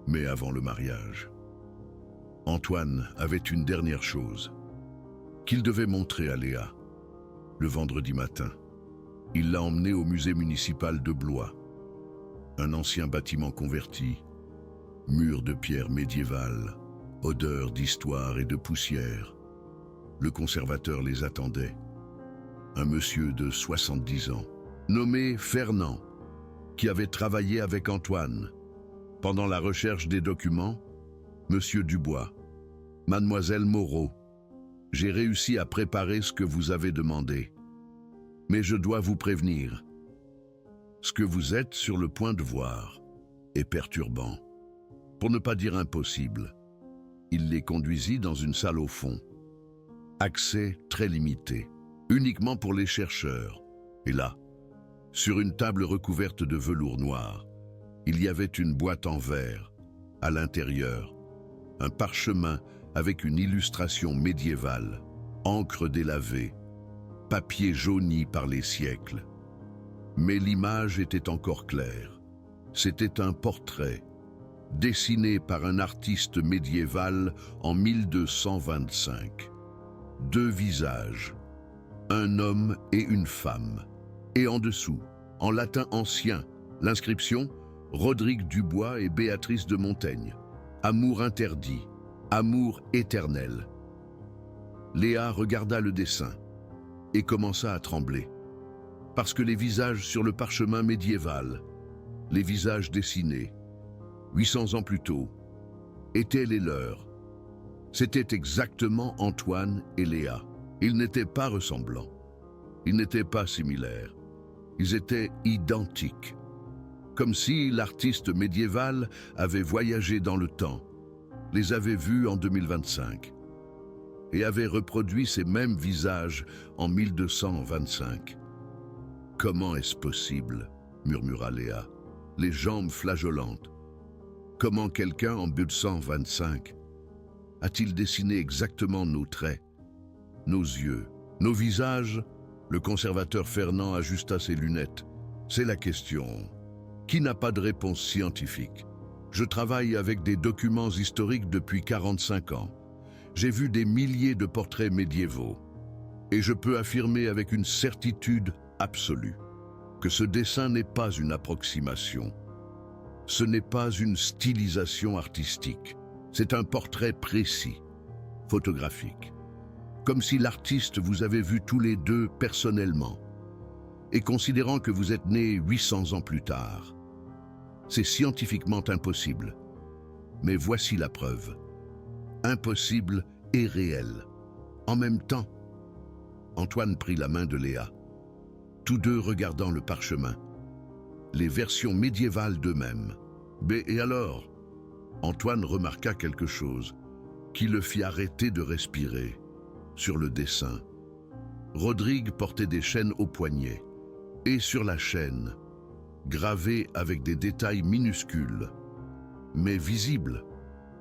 mais avant le mariage. Antoine avait une dernière chose qu'il devait montrer à Léa. le vendredi matin. Il l'a emmenée au musée municipal de Blois, un ancien bâtiment converti, murs de pierre médiévale, odeur d'histoire et de poussière. Le conservateur les attendait. Un monsieur de 70 ans, nommé Fernand, qui avait travaillé avec Antoine. Pendant la recherche des documents, Monsieur Dubois, Mademoiselle Moreau, j'ai réussi à préparer ce que vous avez demandé. Mais je dois vous prévenir. Ce que vous êtes sur le point de voir est perturbant, pour ne pas dire impossible. Il les conduisit dans une salle au fond. Accès très limité, uniquement pour les chercheurs. Et là, sur une table recouverte de velours noir, il y avait une boîte en verre. À l'intérieur, un parchemin avec une illustration médiévale, encre délavée, papier jauni par les siècles. Mais l'image était encore claire. C'était un portrait, dessiné par un artiste médiéval en 1225. Deux visages, un homme et une femme. Et en dessous, en latin ancien, l'inscription « Rodrigue Dubois et Béatrice de Montaigne. Amour interdit, amour éternel ». Léa regarda le dessin et commença à trembler. Parce que les visages sur le parchemin médiéval, les visages dessinés, 800 ans plus tôt, étaient les leurs. C'était exactement Antoine et Léa. Ils n'étaient pas ressemblants. Ils n'étaient pas similaires. Ils étaient identiques. Comme si l'artiste médiéval avait voyagé dans le temps, les avait vus en 2025 et avait reproduit ces mêmes visages en 1225. « Comment est-ce possible ?» murmura Léa, les jambes flageolantes. « Comment quelqu'un en 1225 a-t-il dessiné exactement nos traits, nos yeux, nos visages ?» Le conservateur Fernand ajusta ses lunettes. « C'est la question. Qui n'a pas de réponse scientifique? Je travaille avec des documents historiques depuis 45 ans. J'ai vu des milliers de portraits médiévaux. Et je peux affirmer avec une certitude absolue que ce dessin n'est pas une approximation. Ce n'est pas une stylisation artistique. C'est un portrait précis, photographique. Comme si l'artiste vous avait vu tous les deux personnellement. Et considérant que vous êtes nés 800 ans plus tard. C'est scientifiquement impossible. Mais voici la preuve. Impossible et réel. En même temps, Antoine prit la main de Léa, tous deux regardant le parchemin. Les versions médiévales d'eux-mêmes. Et alors, Antoine remarqua quelque chose qui le fit arrêter de respirer. Sur le dessin, Rodrigue portait des chaînes au poignet, et sur la chaîne, gravé avec des détails minuscules, mais visibles,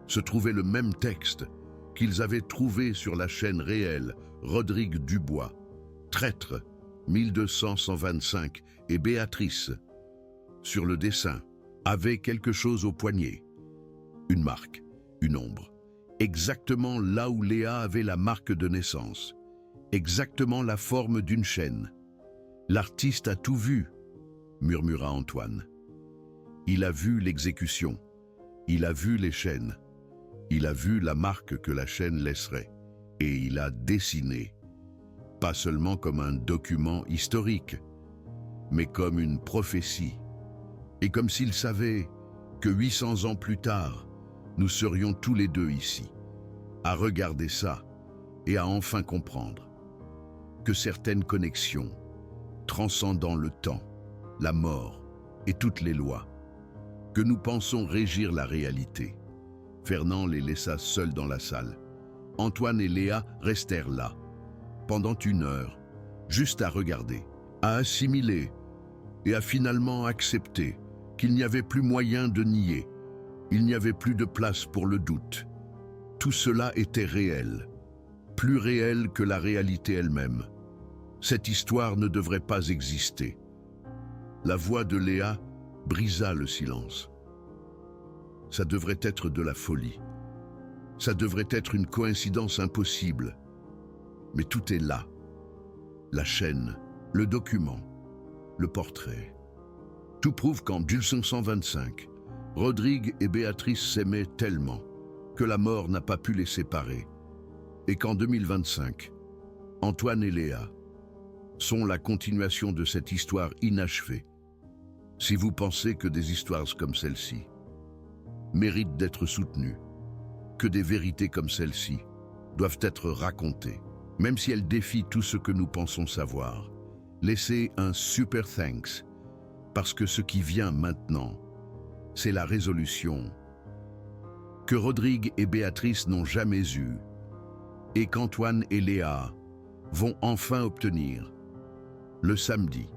se trouvait le même texte qu'ils avaient trouvé sur la chaîne réelle Rodrigue Dubois, traître 1225 et Béatrice. Sur le dessin, avait quelque chose au poignet, une marque, une ombre. Exactement là où Léa avait la marque de naissance, exactement la forme d'une chaîne. « L'artiste a tout vu », murmura Antoine. Il a vu l'exécution, il a vu les chaînes, il a vu la marque que la chaîne laisserait, et il a dessiné, pas seulement comme un document historique, mais comme une prophétie, et comme s'il savait que 800 ans plus tard, nous serions tous les deux ici, à regarder ça et à enfin comprendre que certaines connexions, transcendant le temps, la mort et toutes les lois, que nous pensons régir la réalité. Fernand les laissa seuls dans la salle. Antoine et Léa restèrent là, pendant 1 heure, juste à regarder, à assimiler et à finalement accepter qu'il n'y avait plus moyen de nier. Il n'y avait plus de place pour le doute. Tout cela était réel, plus réel que la réalité elle-même. Cette histoire ne devrait pas exister. La voix de Léa brisa le silence. Ça devrait être de la folie. Ça devrait être une coïncidence impossible. Mais tout est là. la chaîne, le document, le portrait. Tout prouve qu'en 1525, Rodrigue et Béatrice s'aimaient tellement que la mort n'a pas pu les séparer, et qu'en 2025, Antoine et Léa sont la continuation de cette histoire inachevée. Si vous pensez que des histoires comme celle-ci méritent d'être soutenues, que des vérités comme celle-ci doivent être racontées, même si elles défient tout ce que nous pensons savoir, laissez un super thanks, parce que ce qui vient maintenant, c'est la résolution que Rodrigue et Béatrice n'ont jamais eue et qu'Antoine et Léa vont enfin obtenir le samedi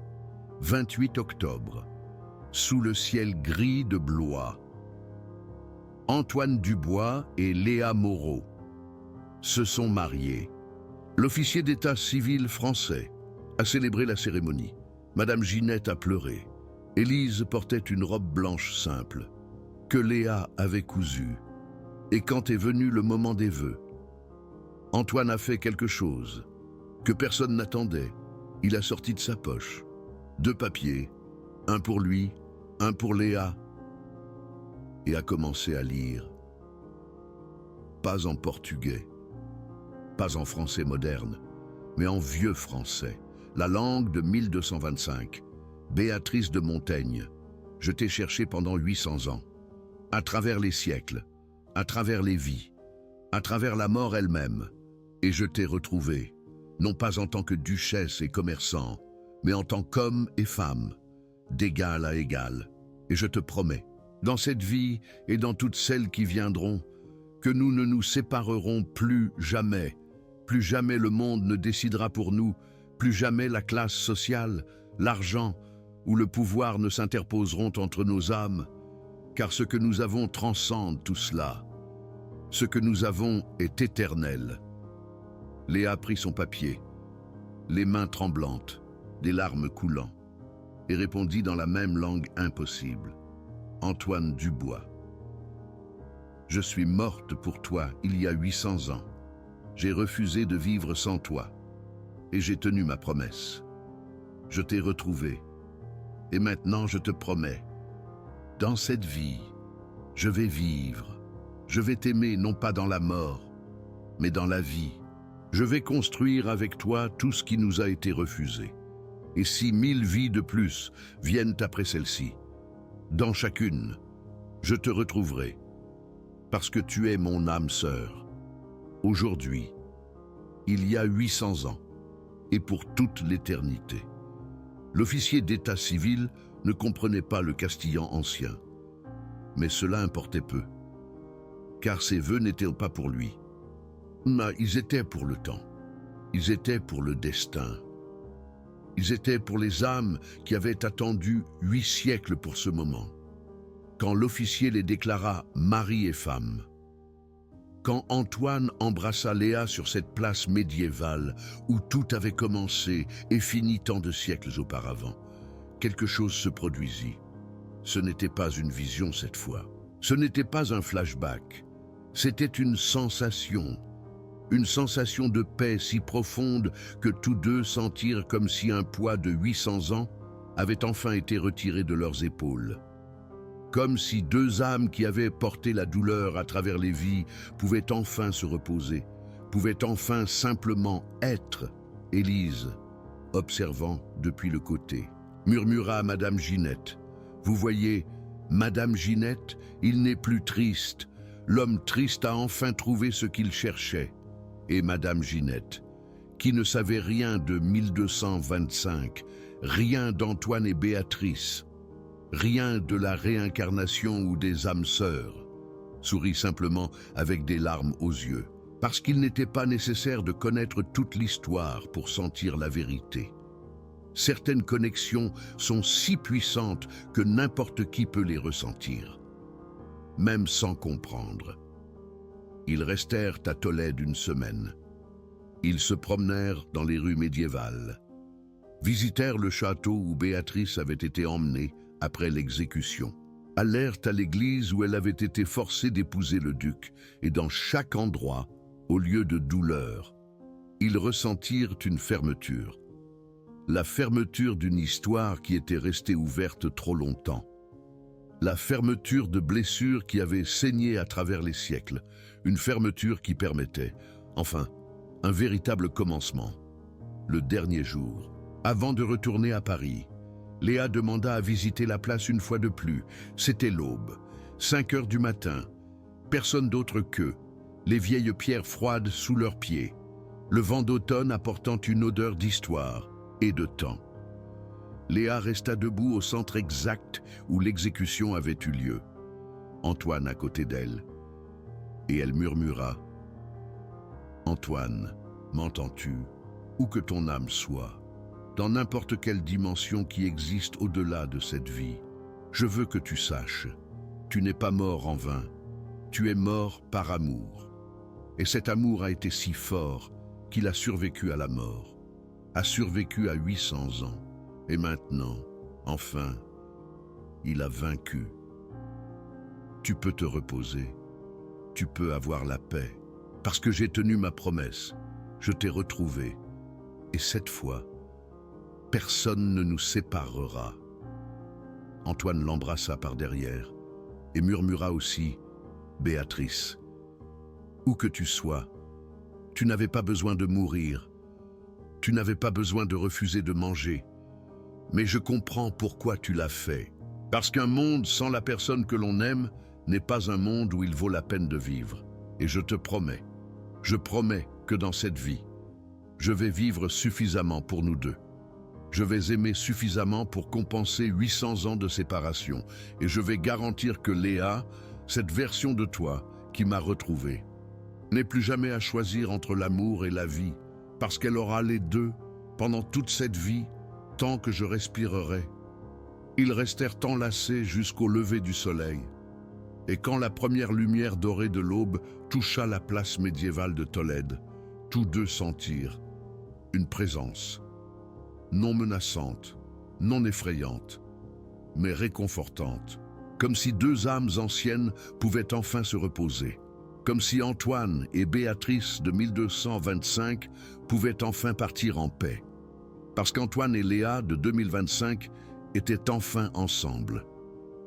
28 octobre, sous le ciel gris de Blois. Antoine Dubois et Léa Moreau se sont mariés. L'officier d'état civil français a célébré la cérémonie. Madame Ginette a pleuré. Élise portait une robe blanche simple, que Léa avait cousue. Et quand est venu le moment des vœux, Antoine a fait quelque chose que personne n'attendait. Il a sorti de sa poche 2 papiers, un pour lui, un pour Léa, et a commencé à lire. Pas en portugais, pas en français moderne, mais en vieux français, la langue de 1225. Béatrice de Montaigne, je t'ai cherché pendant 800 ans, à travers les siècles, à travers les vies, à travers la mort elle-même, et je t'ai retrouvée, non pas en tant que duchesse et commerçant, mais en tant qu'homme et femme, d'égal à égal. Et je te promets, dans cette vie et dans toutes celles qui viendront, que nous ne nous séparerons plus jamais le monde ne décidera pour nous, plus jamais la classe sociale, l'argent ou le pouvoir ne s'interposeront entre nos âmes, car ce que nous avons transcende tout cela. Ce que nous avons est éternel. Léa prit son papier, les mains tremblantes, des larmes coulant, et répondit dans la même langue impossible. Antoine Dubois. Je suis morte pour toi il y a 800 ans. J'ai refusé de vivre sans toi, et j'ai tenu ma promesse. Je t'ai retrouvé, et maintenant je te promets, dans cette vie, je vais vivre. Je vais t'aimer non pas dans la mort, mais dans la vie. Je vais construire avec toi tout ce qui nous a été refusé. Et si 1000 vies de plus viennent après celle-ci, dans chacune, je te retrouverai, parce que tu es mon âme sœur. Aujourd'hui, il y a 800 ans, et pour toute l'éternité. L'officier d'état civil ne comprenait pas le castillan ancien, mais cela importait peu, car ses vœux n'étaient pas pour lui. Mais ils étaient pour le temps, ils étaient pour le destin, ils étaient pour les âmes qui avaient attendu 8 siècles pour ce moment. Quand l'officier les déclara mari et femme, quand Antoine embrassa Léa sur cette place médiévale où tout avait commencé et fini tant de siècles auparavant, quelque chose se produisit. Ce n'était pas une vision cette fois, ce n'était pas un flashback, c'était une sensation de paix si profonde que tous deux sentirent comme si un poids de 800 ans avait enfin été retiré de leurs épaules. Comme si 2 âmes qui avaient porté la douleur à travers les vies pouvaient enfin se reposer, pouvaient enfin simplement être. Élise, observant depuis le côté, murmura à Madame Ginette. Vous voyez, Madame Ginette, il n'est plus triste. L'homme triste a enfin trouvé ce qu'il cherchait. Et Madame Ginette, qui ne savait rien de 1225, rien d'Antoine et Béatrice, rien de la réincarnation ou des âmes sœurs, sourit simplement avec des larmes aux yeux, parce qu'il n'était pas nécessaire de connaître toute l'histoire pour sentir la vérité. Certaines connexions sont si puissantes que n'importe qui peut les ressentir, même sans comprendre. Ils restèrent à Tolède 1 semaine. Ils se promenèrent dans les rues médiévales, visitèrent le château où Béatrice avait été emmenée après l'exécution, allèrent à l'église où elle avait été forcée d'épouser le duc, et dans chaque endroit, au lieu de douleur, ils ressentirent une fermeture, La fermeture d'une histoire qui était restée ouverte trop longtemps. La fermeture de blessures qui avaient saigné à travers les siècles. Une fermeture qui permettait, enfin, un véritable commencement. Le dernier jour, avant de retourner à Paris, Léa demanda à visiter la place une fois de plus. C'était l'aube, 5 heures du matin. Personne d'autre qu'eux, les vieilles pierres froides sous leurs pieds, le vent d'automne apportant une odeur d'histoire et de temps. Léa resta debout au centre exact où l'exécution avait eu lieu, Antoine à côté d'elle, et elle murmura « Antoine, m'entends-tu, où que ton âme soit, dans n'importe quelle dimension qui existe au-delà de cette vie, je veux que tu saches, tu n'es pas mort en vain, tu es mort par amour. Et cet amour a été si fort qu'il a survécu à la mort, a survécu à 800 ans. Et maintenant, enfin, il a vaincu. Tu peux te reposer, tu peux avoir la paix, parce que j'ai tenu ma promesse, je t'ai retrouvé. Et cette fois, personne ne nous séparera. » Antoine l'embrassa par derrière et murmura aussi « Béatrice, où que tu sois, tu n'avais pas besoin de mourir, tu n'avais pas besoin de refuser de manger, mais je comprends pourquoi tu l'as fait. Parce qu'un monde sans la personne que l'on aime n'est pas un monde où il vaut la peine de vivre. Et je promets que dans cette vie, je vais vivre suffisamment pour nous deux. Je vais aimer suffisamment pour compenser 800 ans de séparation. Et je vais garantir que Léa, cette version de toi qui m'a retrouvé, n'est plus jamais à choisir entre l'amour et la vie, parce qu'elle aura les deux pendant toute cette vie, tant que je respirerai. » Ils restèrent enlacés jusqu'au lever du soleil. Et quand la première lumière dorée de l'aube toucha la place médiévale de Tolède, tous deux sentirent une présence, non menaçante, non effrayante, mais réconfortante, comme si deux âmes anciennes pouvaient enfin se reposer, comme si Antoine et Béatrice de 1225 pouvaient enfin partir en paix, parce qu'Antoine et Léa de 2025 étaient enfin ensemble.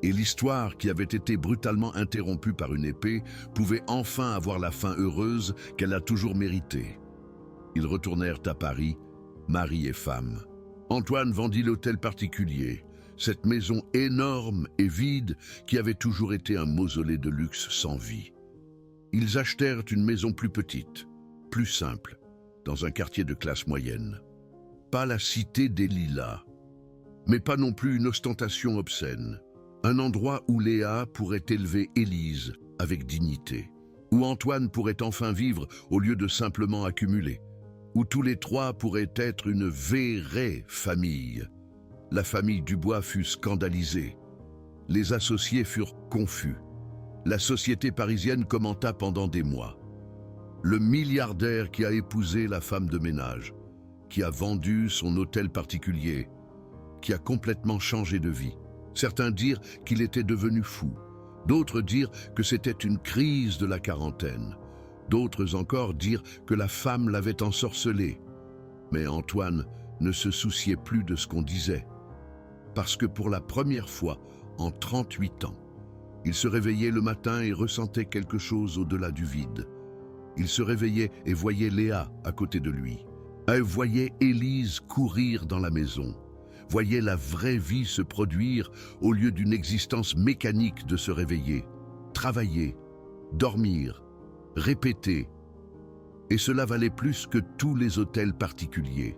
Et l'histoire qui avait été brutalement interrompue par une épée pouvait enfin avoir la fin heureuse qu'elle a toujours méritée. Ils retournèrent à Paris, mari et femme. Antoine vendit l'hôtel particulier, cette maison énorme et vide qui avait toujours été un mausolée de luxe sans vie. Ils achetèrent une maison plus petite, plus simple, dans un quartier de classe moyenne. Pas la cité des Lilas, mais pas non plus une ostentation obscène. Un endroit où Léa pourrait élever Élise avec dignité, où Antoine pourrait enfin vivre au lieu de simplement accumuler, où tous les trois pourraient être une vraie famille. La famille Dubois fut scandalisée. Les associés furent confus. La société parisienne commenta pendant des mois. Le milliardaire qui a épousé la femme de ménage, qui a vendu son hôtel particulier, qui a complètement changé de vie. Certains dirent qu'il était devenu fou. D'autres dirent que c'était une crise de la quarantaine. D'autres encore dirent que la femme l'avait ensorcelé. Mais Antoine ne se souciait plus de ce qu'on disait. Parce que pour la première fois en 38 ans, il se réveillait le matin et ressentait quelque chose au-delà du vide. Il se réveillait et voyait Léa à côté de lui. Il voyait Élise courir dans la maison. Voyait la vraie vie se produire au lieu d'une existence mécanique de se réveiller, travailler, dormir, répéter. Et cela valait plus que tous les hôtels particuliers,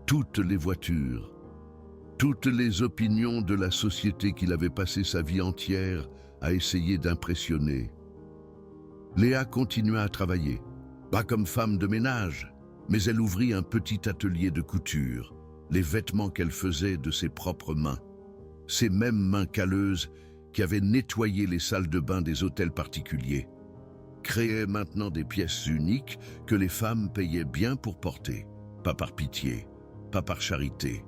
toutes les voitures, toutes les opinions de la société qu'il avait passé sa vie entière à essayer d'impressionner. Léa continua à travailler, pas comme femme de ménage, mais elle ouvrit un petit atelier de couture. Les vêtements qu'elle faisait de ses propres mains, ces mêmes mains calleuses qui avaient nettoyé les salles de bain des hôtels particuliers, créaient maintenant des pièces uniques que les femmes payaient bien pour porter, pas par pitié, pas par charité,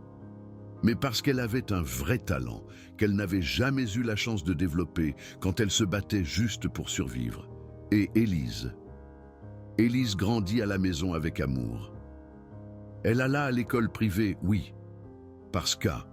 mais parce qu'elle avait un vrai talent qu'elle n'avait jamais eu la chance de développer quand elle se battait juste pour survivre. Et Élise grandit à la maison avec amour. Elle alla à l'école privée, oui, parce qu'à